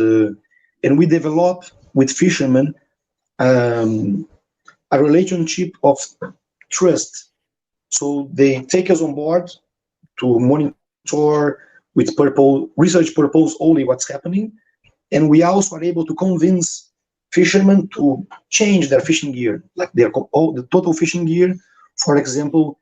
Speaker 2: we develop with fishermen a relationship of trust. So they take us on board to monitor with research purpose only what's happening, and we also are able to convince fishermen to change their fishing gear, like the total fishing gear. For example,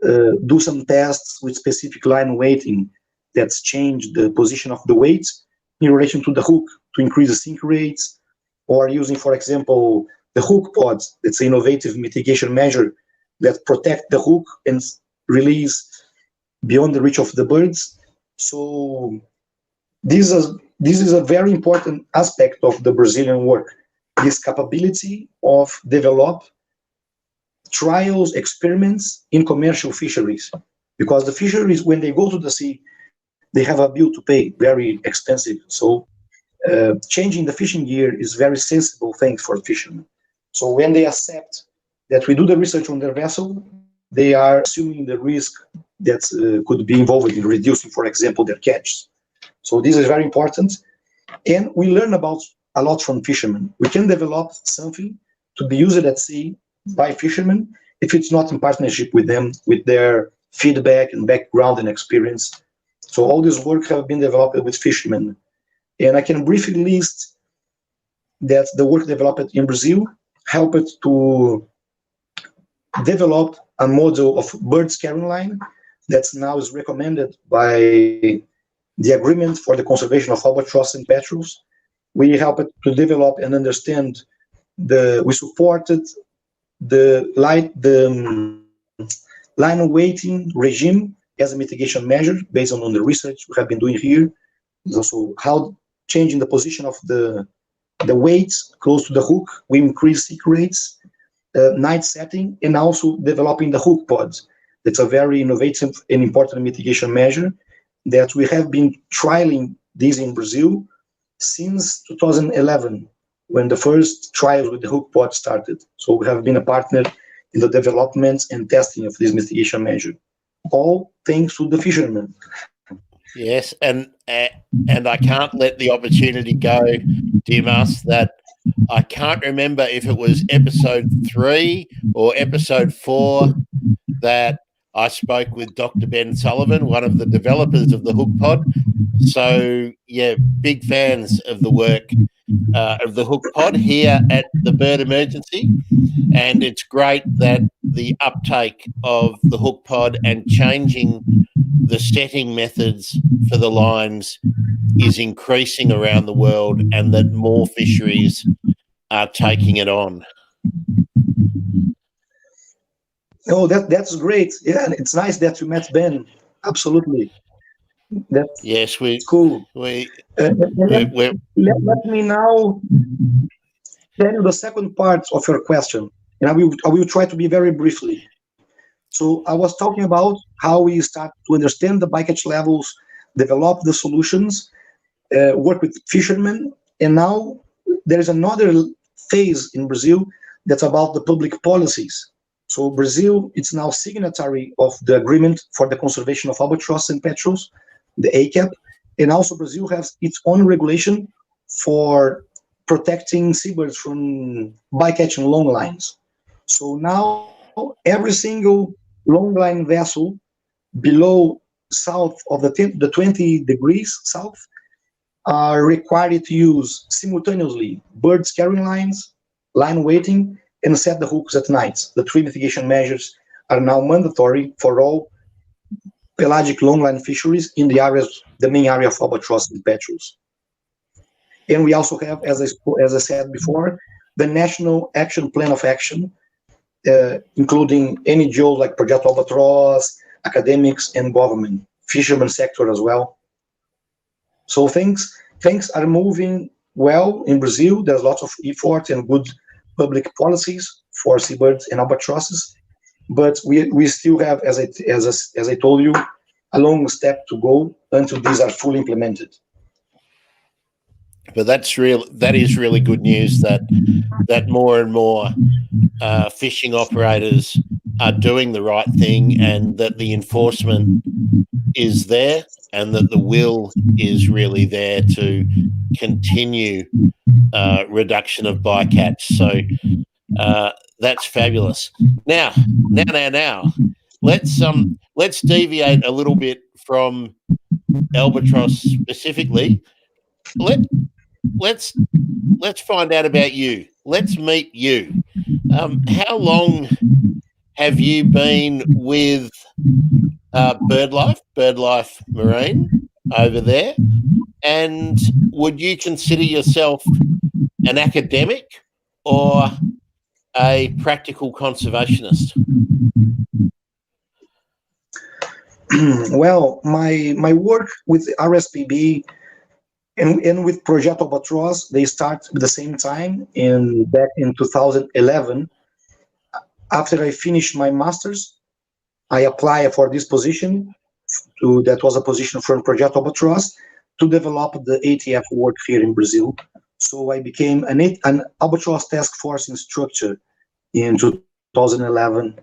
Speaker 2: do some tests with specific line weighting that's changed the position of the weights in relation to the hook to increase the sink rates, or using, for example, the hookpod. It's an innovative mitigation measure that protect the hook and release beyond the reach of the birds. So this is a very important aspect of the Brazilian work, this capability of develop trials, experiments in commercial fisheries, because the fisheries, when they go to the sea, they have a bill to pay, very expensive. So changing the fishing gear is very sensible thing for fishermen. So when they accept that we do the research on their vessel, they are assuming the risk that could be involved in reducing, for example, their catch. So this is very important. And we learn about a lot from fishermen. We can develop something to be used at sea by fishermen if it's not in partnership with them, with their feedback and background and experience. So all this work have been developed with fishermen. And I can briefly list that the work developed in Brazil helped to develop a model of bird scaring line that now is recommended by the agreement for the conservation of albatross and petrels. We helped to develop and understand we supported the line weighting regime as a mitigation measure based on the research we have been doing here. Also, how changing the position of the weights close to the hook, we increase seek rates, night setting, and also developing the hook pods. That's a very innovative and important mitigation measure that we have been trialing this in Brazil since 2011, when the first trials with the hook pod started. So we have been a partner in the development and testing of this mitigation measure, all thanks to the fishermen.
Speaker 1: Yes, and I can't let the opportunity go, Dimas, that I can't remember if it was episode 3 or episode 4 that I spoke with Dr. Ben Sullivan, one of the developers of the hookpod. So, yeah, big fans of the work of the hookpod here at the Bird Emergency. And it's great that the uptake of the hookpod and changing the setting methods for the lines is increasing around the world, and that more fisheries are taking it on.
Speaker 2: Oh, that's great. Yeah, it's nice that you met Ben. Absolutely. That's
Speaker 1: Yes,
Speaker 2: cool.
Speaker 1: we
Speaker 2: Let me now tell you the second part of your question, and I will try to be very briefly. So I was talking about how we start to understand the bycatch levels, develop the solutions, work with fishermen, and now there is another phase in Brazil that's about the public policies. So Brazil is now signatory of the agreement for the conservation of albatross and petrels, the ACAP, and also Brazil has its own regulation for protecting seabirds from bycatch and long lines. So now every single long line vessel below south of the 20 degrees south are required to use simultaneously bird scaring lines, line weighting, and set the hooks at night. The 3 mitigation measures are now mandatory for all pelagic longline fisheries in the main area of albatross and petrels. And we also have, as I said before, the National Action Plan of Action, including NGOs like Project Albatross, academics, and government, fisherman sector as well. So things are moving well in Brazil. There's lots of effort and good public policies for seabirds and albatrosses, but we still have, as I told you, a long step to go until these are fully implemented.
Speaker 1: But that is really good news that more and more fishing operators are doing the right thing, and that the enforcement is there, and that the will is really there to continue reduction of bycatch. So that's fabulous. Now, let's deviate a little bit from albatross specifically. Let's find out about you. Let's meet you. How long have you been with BirdLife Marine over there? And would you consider yourself an academic or a practical conservationist?
Speaker 2: Well, my work with RSPB and with Project Albatross, they start at the same time back in 2011. After I finished my master's, I applied for this position. That was a position from Project Albatross to develop the ATF work here in Brazil. So I became an Albatross task force instructor in 2011,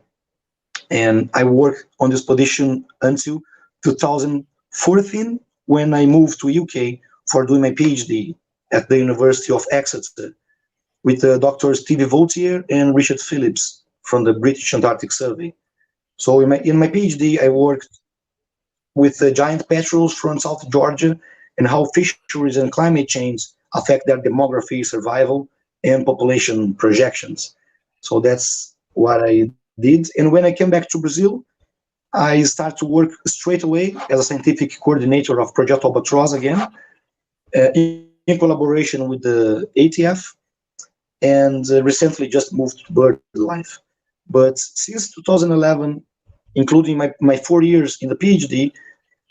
Speaker 2: and I worked on this position until 2014, when I moved to UK for doing my PhD at the University of Exeter with Dr. Stevie Vautier and Richard Phillips from the British Antarctic Survey. So in my PhD, I worked with giant petrels from South Georgia and how fisheries and climate change affect their demography, survival, and population projections. So that's what I did. And when I came back to Brazil, I start to work straight away as a scientific coordinator of Project Albatross again, in collaboration with the ATF, and recently just moved to BirdLife. But since 2011, including my 4 years in the PhD,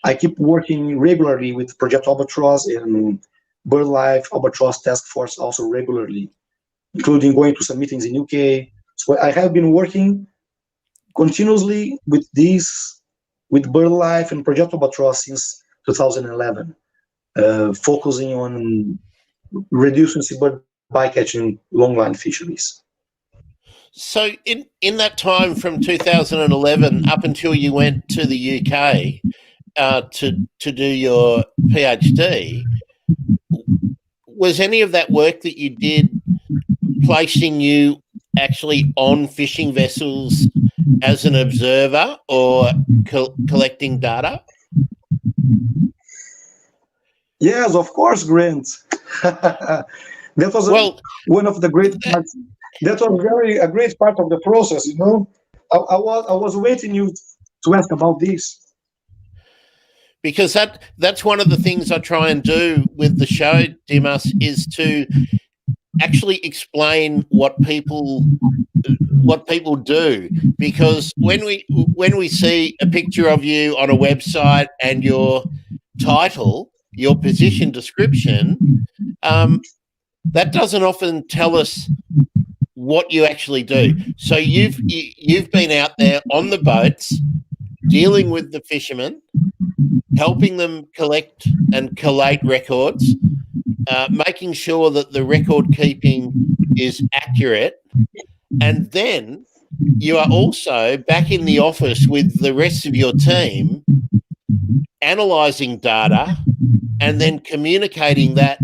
Speaker 2: I keep working regularly with Project Albatross and BirdLife, Albatross Task Force also regularly, including going to some meetings in UK. So I have been working continuously with BirdLife and Project Albatross since 2011, focusing on reducing seabird bycatch in longline fisheries.
Speaker 1: So in that time from 2011 up until you went to the UK to do your PhD, was any of that work that you did placing you actually on fishing vessels as an observer or collecting data?
Speaker 2: Yes, of course, Grant. That was one of the great parts. That was a great part of the process. You know, I was waiting you to ask about this,
Speaker 1: because that's one of the things I try and do with the show, Dimas, is to actually explain what people do. Because when we see a picture of you on a website and your title, your position description, that doesn't often tell us what you actually do. So you've been out there on the boats, dealing with the fishermen, helping them collect and collate records, making sure that the record keeping is accurate, and then you are also back in the office with the rest of your team, analysing data and then communicating that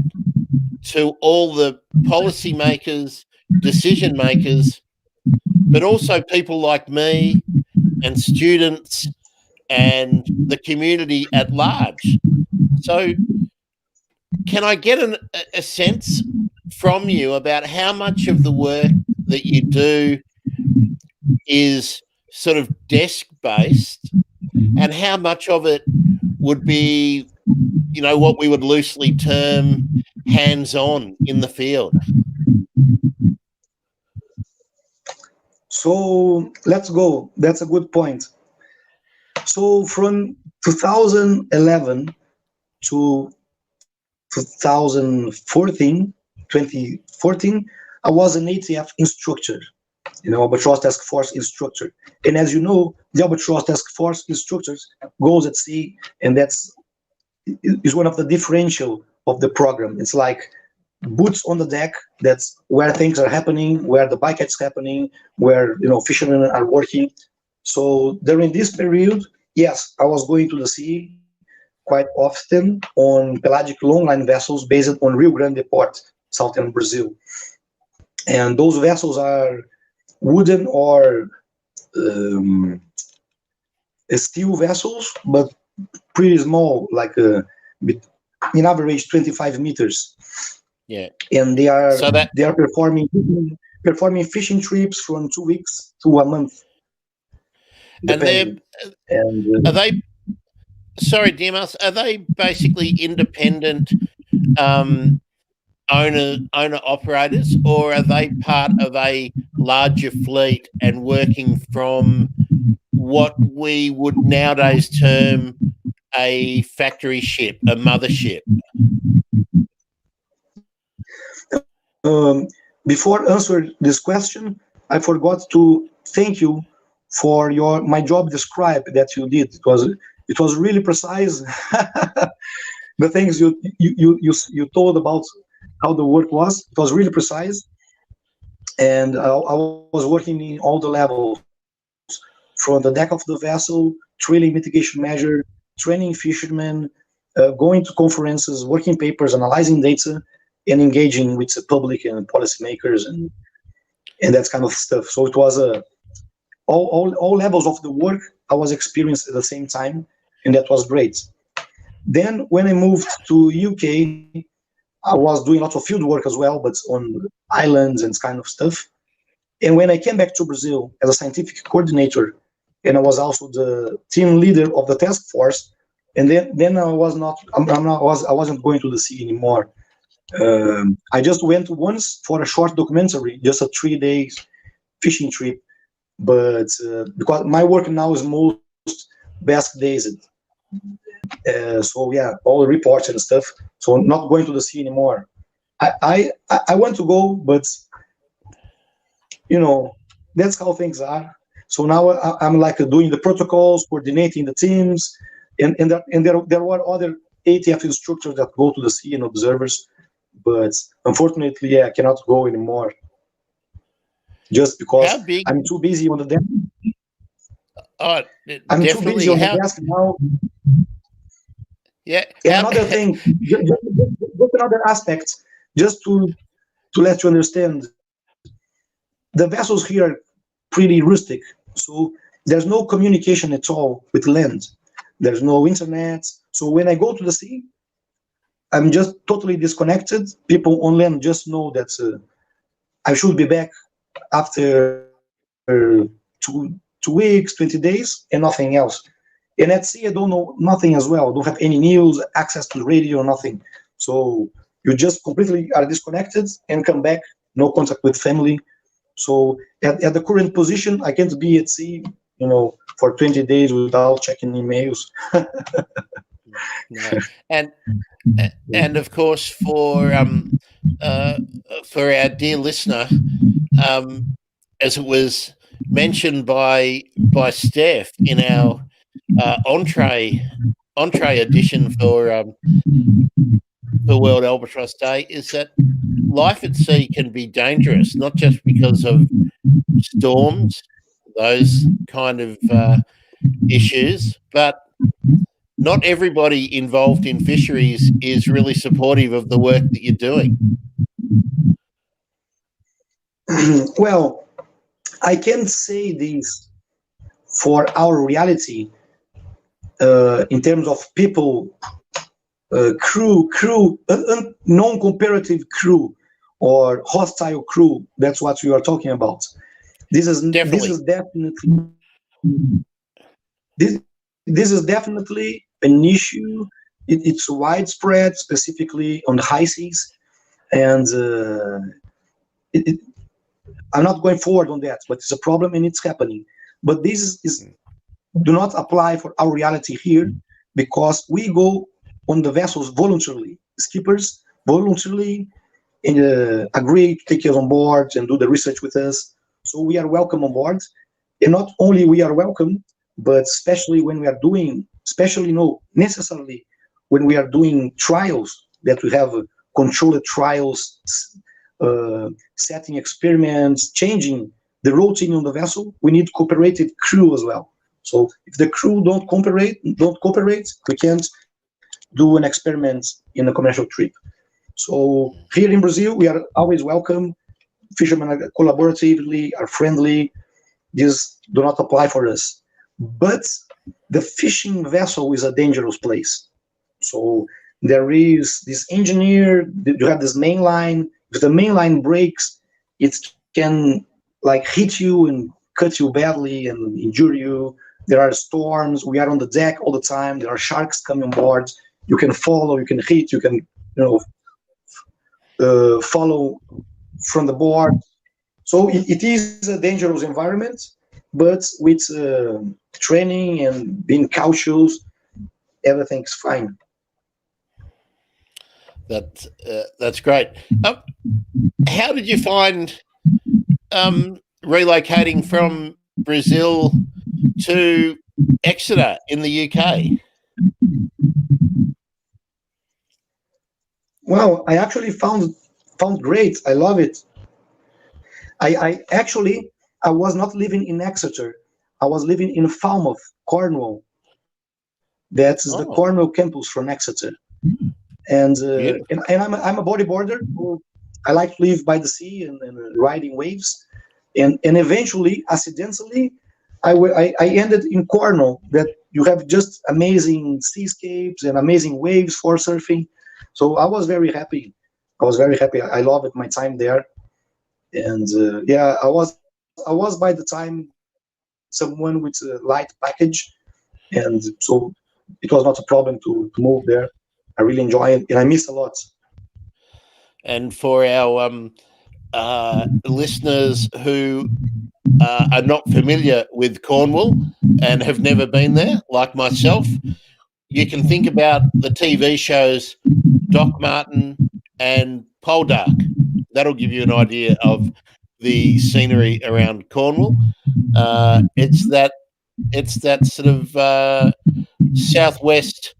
Speaker 1: to all the policymakers, decision makers, but also people like me and students and the community at large. So can I get a sense from you about how much of the work that you do is sort of desk-based and how much of it would be, you know, what we would loosely term hands-on in the field?
Speaker 2: So let's go. That's a good point. So from 2011 to 2014, I was an ATF instructor, you know, Albatross Task Force instructor. And as you know, the Albatross Task Force instructors goes at sea, and that's is one of the differential of the program. It's like boots on the deck. That's where things are happening, where the bycatch happening, where, you know, fishermen are working. So during this period, yes, I was going to the sea quite often on pelagic longline vessels based on Rio Grande port, southern Brazil. And those vessels are wooden or steel vessels, but pretty small, like in average 25 meters.
Speaker 1: Yeah,
Speaker 2: and they are performing fishing trips from 2 weeks to a month.
Speaker 1: And are they? Sorry, Dimas. Are they basically independent owner operators, or are they part of a larger fleet and working from what we would nowadays term a factory ship, a mothership?
Speaker 2: Before answering this question, I forgot to thank you for my job describe that you did. It was really precise. The things you told about how the work was, it was really precise. And I was working in all the levels, from the deck of the vessel, trailing mitigation measure, training fishermen, going to conferences, working papers, analyzing data, and engaging with the public and policymakers and that kind of stuff. So it was all levels of the work I was experiencing at the same time, and that was great. Then when I moved to UK, I was doing lots of field work as well, but on islands and kind of stuff. And when I came back to Brazil as a scientific coordinator and I was also the team leader of the task force. And then I was not, I wasn't going to the sea anymore. I just went once for a short documentary, just a 3 days fishing trip. But because my work now is most basque based, so yeah, all the reports and stuff. So not going to the sea anymore. I want to go, but you know that's how things are. So now I'm like doing the protocols, coordinating the teams, and there were other ATF instructors that go to the sea and observers, but unfortunately, yeah, I cannot go anymore just because
Speaker 1: How big?
Speaker 2: I'm too busy on the desk.
Speaker 1: Oh,
Speaker 2: I'm too busy
Speaker 1: definitely.
Speaker 2: on the
Speaker 1: How?
Speaker 2: desk now.
Speaker 1: Yeah.
Speaker 2: And
Speaker 1: How?
Speaker 2: another thing, just another aspect, just to let you understand, the vessels here are pretty rustic, so there's no communication at all with land. There's no internet. So when I go to the sea, I'm just totally disconnected. People on land just know that I should be back after two weeks, 20 days, and nothing else. And at sea, I don't know nothing as well. I don't have any news, access to radio, nothing. So you just completely are disconnected and come back, no contact with family. So at the current position, I can't be at sea, for 20 days without checking emails.
Speaker 1: No. And of course uh, for our dear listener, um, as it was mentioned by Steph in our entree edition for World Albatross Day, is that life at sea can be dangerous, not just because of storms, those kind of issues, but not everybody involved in fisheries is really supportive of the work that you're doing.
Speaker 2: Well, I can say this for our reality in terms of people, non-comparative crew or hostile crew. That's what we are talking about. This
Speaker 1: Definitely.
Speaker 2: is definitely this is definitely an issue. It's widespread, specifically on the high seas, and it, it, I'm not going forward on that, but it's a problem and it's happening. But this is do not apply for our reality here because we go on the vessels voluntarily. Skippers voluntarily agree to take us on board and do the research with us. So we are welcome on board. And not only we are welcome, but especially when we are doing, especially no necessarily when we are doing trials that we have controlled trials, setting experiments, changing the routine on the vessel, we need cooperative crew as well. So if the crew don't cooperate, we can't do an experiment in a commercial trip. So here in Brazil, we are always welcome. Fishermen are collaboratively, are friendly. These do not apply for us. But the fishing vessel is a dangerous place. So there is this engineer, you have this main line. If the main line breaks, it can like hit you and cut you badly and injure you. There are storms. We are on the deck all the time. There are sharks coming on board. You can follow, you can hit, you can follow from the board. So it is a dangerous environment, but with training and being cautious, everything's fine.
Speaker 1: That's great. How did you find relocating from Brazil to Exeter in the UK?
Speaker 2: Well, I actually found great. I love it. I actually I was not living in Exeter. I was living in Falmouth, Cornwall. That's the Cornwall
Speaker 1: Oh,
Speaker 2: campus from Exeter. And
Speaker 1: beautiful.
Speaker 2: I'm a bodyboarder. So I like to live by the sea and riding waves. And eventually, accidentally, I ended in Cornwall. That you have just amazing seascapes and amazing waves for surfing. So I was very happy. I was very happy. I loved my time there. And yeah, I was by the time someone with a light package, and so it was not a problem to move there. I really enjoy it, and I miss a lot.
Speaker 1: And for our listeners who are not familiar with Cornwall and have never been there, like myself, you can think about the TV shows Doc Martin and Poldark. That'll give you an idea of the scenery around Cornwall. It's that sort of southwest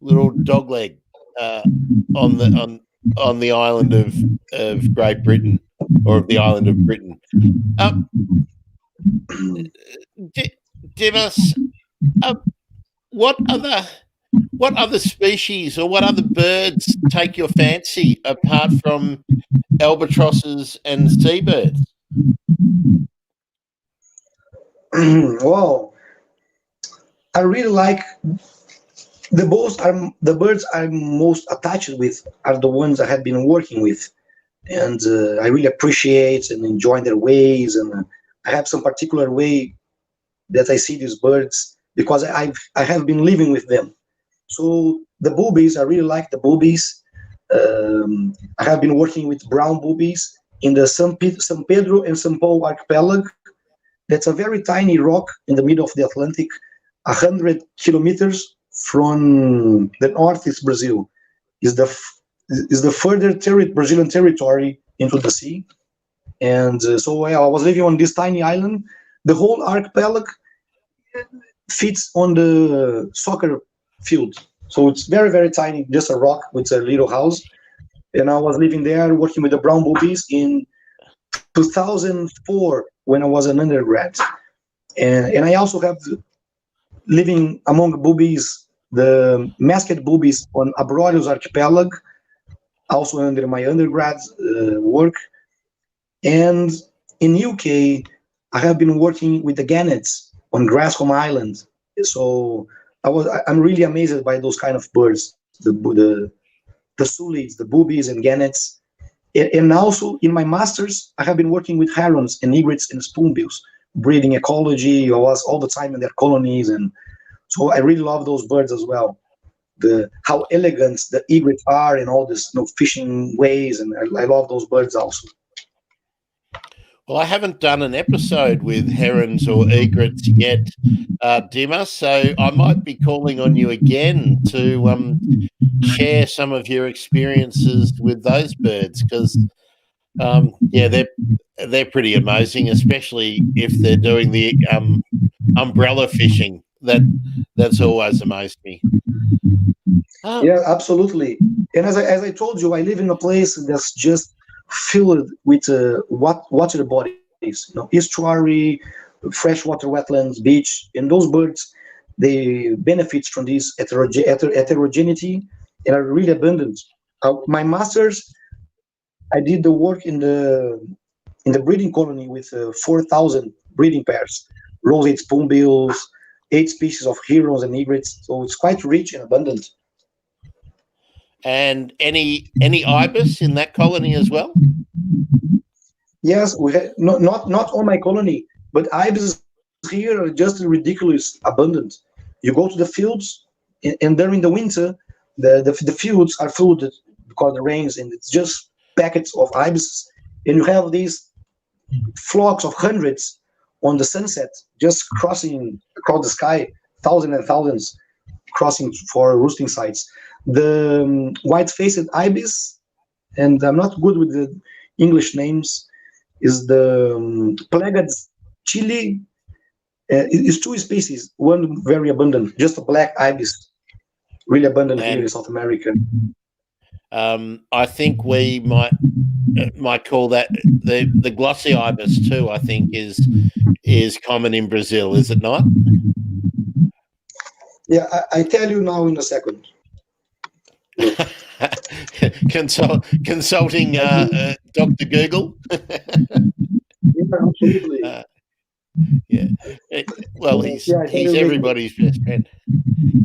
Speaker 1: little dogleg on the island of Great Britain, or of the island of Britain. Dimas, what other species or what other birds take your fancy apart from albatrosses and seabirds?
Speaker 2: Wow, I really like the birds I'm most attached with are the ones I have been working with, and I really appreciate and enjoy their ways. And I have some particular way that I see these birds because I have been living with them. So the boobies, I really like the boobies. I have been working with brown boobies in the San Pedro and São Paulo archipelago. That's a very tiny rock in the middle of the Atlantic, 100 kilometers from the northeast Brazil. Is the further Brazilian territory into the sea. And so I was living on this tiny island. The whole archipelago fits on the soccer field. So it's very, very tiny, just a rock with a little house. And I was living there working with the brown boobies in 2004 when I was an undergrad. And I also have living among boobies, the masked boobies on Albatroz archipelago, also under my undergrad work. And in UK, I have been working with the gannets on Grasholm Island. So I'm really amazed by those kind of birds, the sulids, the boobies and gannets. And also in my masters, I have been working with herons and egrets and spoonbills, breeding ecology. I was all the time in their colonies, and so I really love those birds as well. How elegant the egrets are and all this fishing ways, and I love those birds also.
Speaker 1: Well, I haven't done an episode with herons or egrets yet, Dimas, so I might be calling on you again to share some of your experiences with those birds, because they're pretty amazing, especially if they're doing the umbrella fishing. That's always amazed me.
Speaker 2: Yeah, absolutely. And as I told you, I live in a place that's just filled with water bodies, estuary, freshwater wetlands, beach, and those birds, they benefit from this heterogeneity and are really abundant. My masters, I did the work in the breeding colony with 4,000 breeding pairs, roseate spoonbills, 8 species of herons and egrets. So it's quite rich and abundant.
Speaker 1: And any ibis in that colony as well?
Speaker 2: Yes, we have not on my colony, but ibis here are just ridiculous abundant. You go to the fields, and during the winter, the fields are flooded because of the rains, and it's just packets of ibis, and you have these flocks of hundreds on the sunset, just crossing across the sky, thousands and thousands crossing for roosting sites. The white-faced ibis, and I'm not good with the English names, is the Plaga chili. It's 2 species, one very abundant, just a black ibis, really abundant here in South America.
Speaker 1: I think we might call that the glossy ibis too. I think is common in Brazil, is it not?
Speaker 2: Yeah, I tell you now in a second.
Speaker 1: Consulting Dr. Google.
Speaker 2: Yeah, absolutely.
Speaker 1: Yeah. Well, he's everybody's best friend.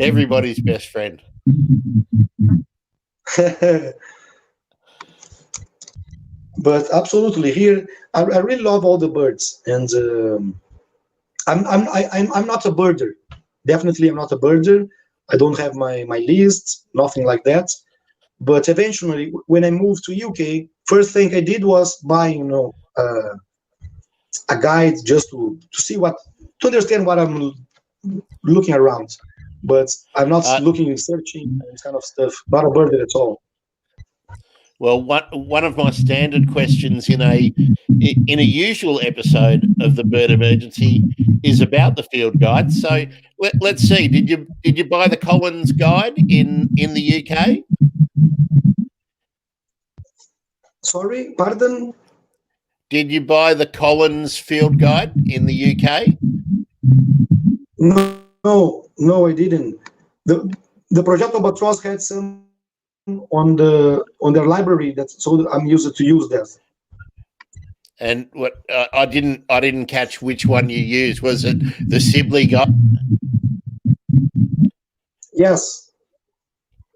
Speaker 1: Everybody's best friend.
Speaker 2: But absolutely, here I really love all the birds, and I'm not a birder. Definitely, I'm not a birder. I don't have my list, nothing like that. But eventually, when I moved to UK, first thing I did was buy, a guide just to see to understand what I'm looking around. But I'm not
Speaker 1: Uh,
Speaker 2: looking, searching, this kind of stuff. Not a birder at all.
Speaker 1: well, one of my standard questions in a usual episode of the Bird Emergency is about the field guide. So let's see. Did you buy the Collins guide in the UK?
Speaker 2: Sorry, pardon?
Speaker 1: Did you buy the Collins field guide in the UK?
Speaker 2: No, I didn't. The Project Albatross had some on their library, so I'm used to use that.
Speaker 1: And what I didn't catch which one you used. Was it the Sibley guide?
Speaker 2: Yes.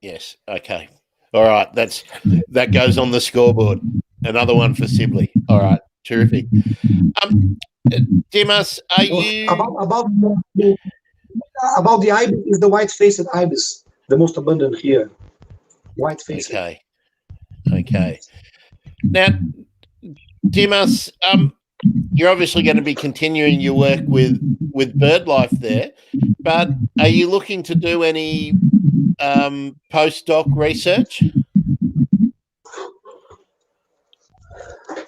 Speaker 1: Yes. Okay. All right. That goes on the scoreboard. Another one for Sibley. All right. Terrific. Dimas, are you
Speaker 2: about the ibis? Is the white-faced ibis the most abundant here? White-faced.
Speaker 1: Okay. Now, Dimas, you're obviously going to be continuing your work with BirdLife there, but are you looking to do any postdoc research?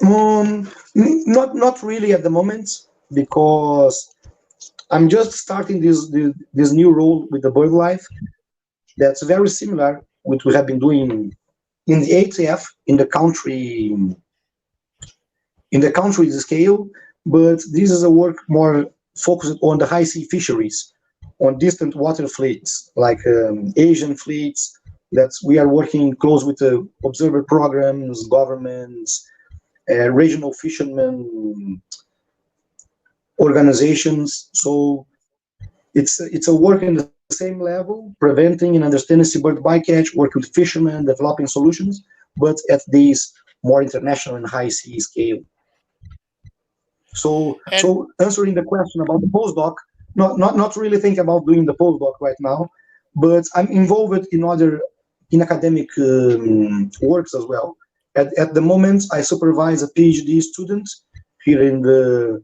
Speaker 2: Not really at the moment, because I'm just starting this new role with the BirdLife. That's very similar with what we have been doing in the ATF in the country scale, but this is a work more focused on the high sea fisheries, on distant water fleets like Asian fleets. That we are working close with the observer programs, governments, regional fishermen organizations. So it's a work in the same level, preventing and understanding seabird bycatch, working with fishermen, developing solutions, but at this more international and high sea scale. So answering the question about the postdoc, not really thinking about doing the postdoc right now, but I'm involved in academic works as well. At the moment, I supervise a PhD student here in the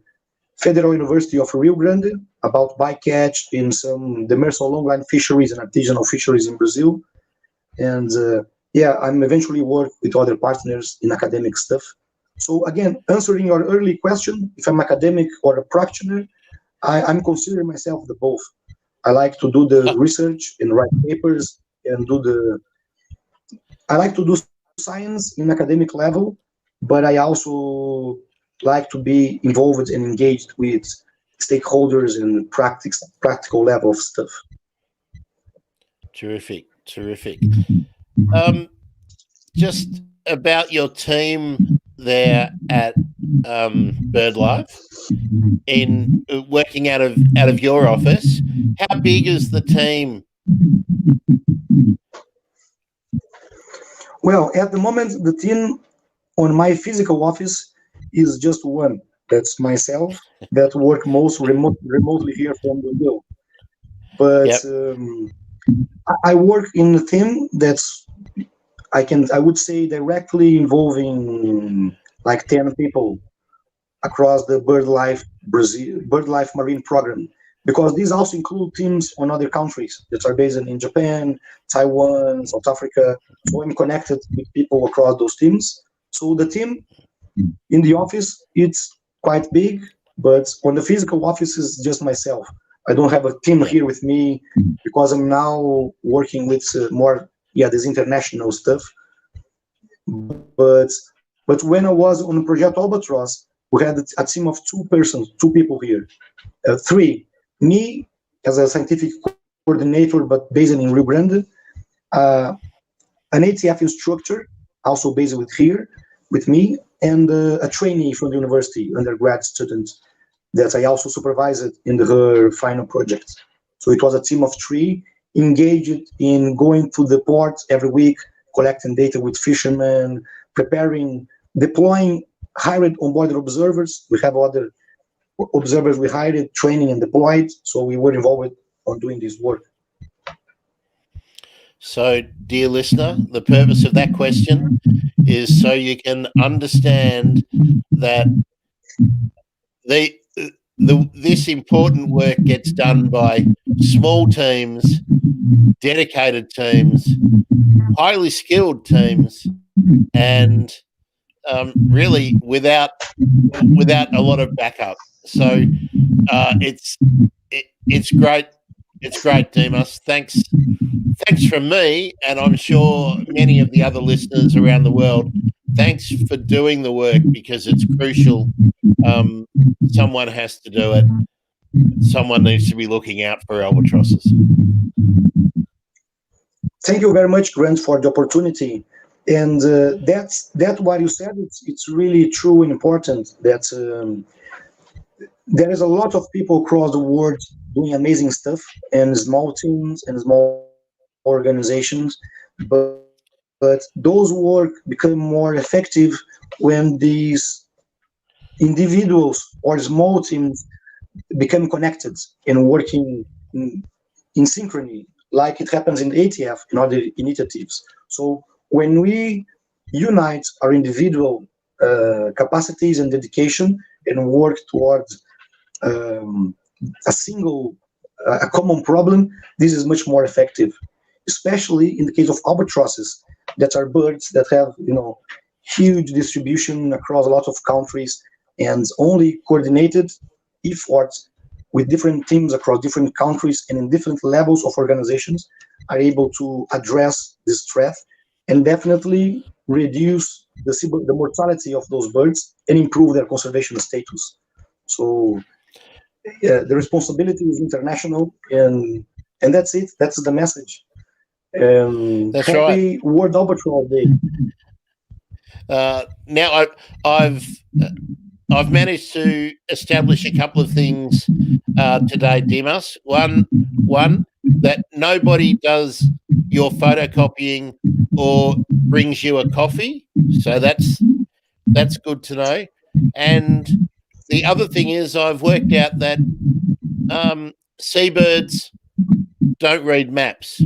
Speaker 2: Federal University of Rio Grande about bycatch in some demersal longline fisheries and artisanal fisheries in Brazil. And I'm eventually work with other partners in academic stuff. So again, answering your early question, if I'm academic or a practitioner, I'm considering myself the both. I like to do the research and write papers and I like to do science in academic level, but I also like to be involved and engaged with stakeholders and practical level of stuff.
Speaker 1: Terrific. Just about your team there at BirdLife, in working out of your office, how big is the team?
Speaker 2: Well, at the moment, the team on my physical office is just one. That's myself, that work most remotely here from Brazil. But I work in a team that's I would say directly involving like 10 people across the BirdLife Marine Program, because these also include teams on other countries that are based in Japan, Taiwan, South Africa. So I'm connected with people across those teams. So the team in the office, it's quite big, but on the physical office is just myself. I don't have a team here with me because I'm now working with more this international stuff. But when I was on Project Albatross, we had a team of two people here, three. Me as a scientific coordinator, but based in Rio Grande, an ATF instructor, also based with me, and a trainee from the university, undergrad student, that I also supervised in her final project. So it was a team of three engaged in going to the port every week, collecting data with fishermen, preparing, deploying hired onboard observers. We have other observers we hired, training and deployed. So we were involved on doing this work.
Speaker 1: So, dear listener, the purpose of that question is so you can understand that this important work gets done by small teams, dedicated teams, highly skilled teams, and really without a lot of backup. So it's great. It's great, Dimas. Thanks from me, and I'm sure many of the other listeners around the world. Thanks for doing the work, because it's crucial. Someone has to do it. Someone needs to be looking out for albatrosses.
Speaker 2: Thank you very much, Grant, for the opportunity. And that's what you said. It's really true and important that there is a lot of people across the world doing amazing stuff, and small teams and small organizations, but those work become more effective when these individuals or small teams become connected and working in synchrony, like it happens in ATF and other initiatives. So when we unite our individual capacities and dedication and work towards a common problem, this is much more effective, especially in the case of albatrosses, that are birds that have huge distribution across a lot of countries, and only coordinated efforts with different teams across different countries and in different levels of organizations are able to address this threat and definitely reduce the mortality of those birds and improve their conservation status. So the responsibility is international, and that's it. That's the message.
Speaker 1: That's
Speaker 2: happy
Speaker 1: right.
Speaker 2: World Albatross Day.
Speaker 1: Now I've managed to establish a couple of things today, Dimas. One, that nobody does your photocopying or brings you a coffee, so that's good to know. And the other thing is, I've worked out that seabirds don't read maps.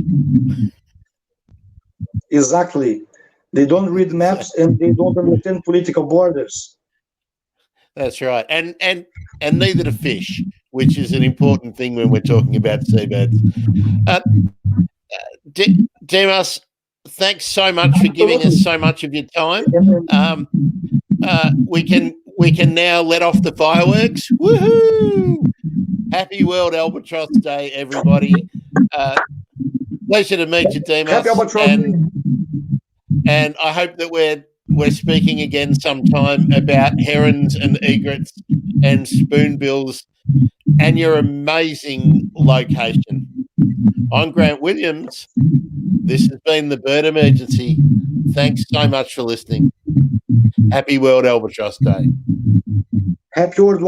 Speaker 2: Exactly. They don't read maps and they don't understand political borders.
Speaker 1: That's right. And neither do fish, which is an important thing when we're talking about seabirds. Dimas, thanks so much for giving us so much of your time. We can now let off the fireworks. Woohoo! Happy World Albatross Day, everybody. Pleasure to meet you, Dimas.
Speaker 2: Happy Albatross Day.
Speaker 1: And I hope that we're speaking again sometime about herons and egrets and spoonbills and your amazing location. I'm Grant Williams. This has been the Bird Emergency. Thanks so much for listening. Happy World Albatross Day.
Speaker 2: Happy World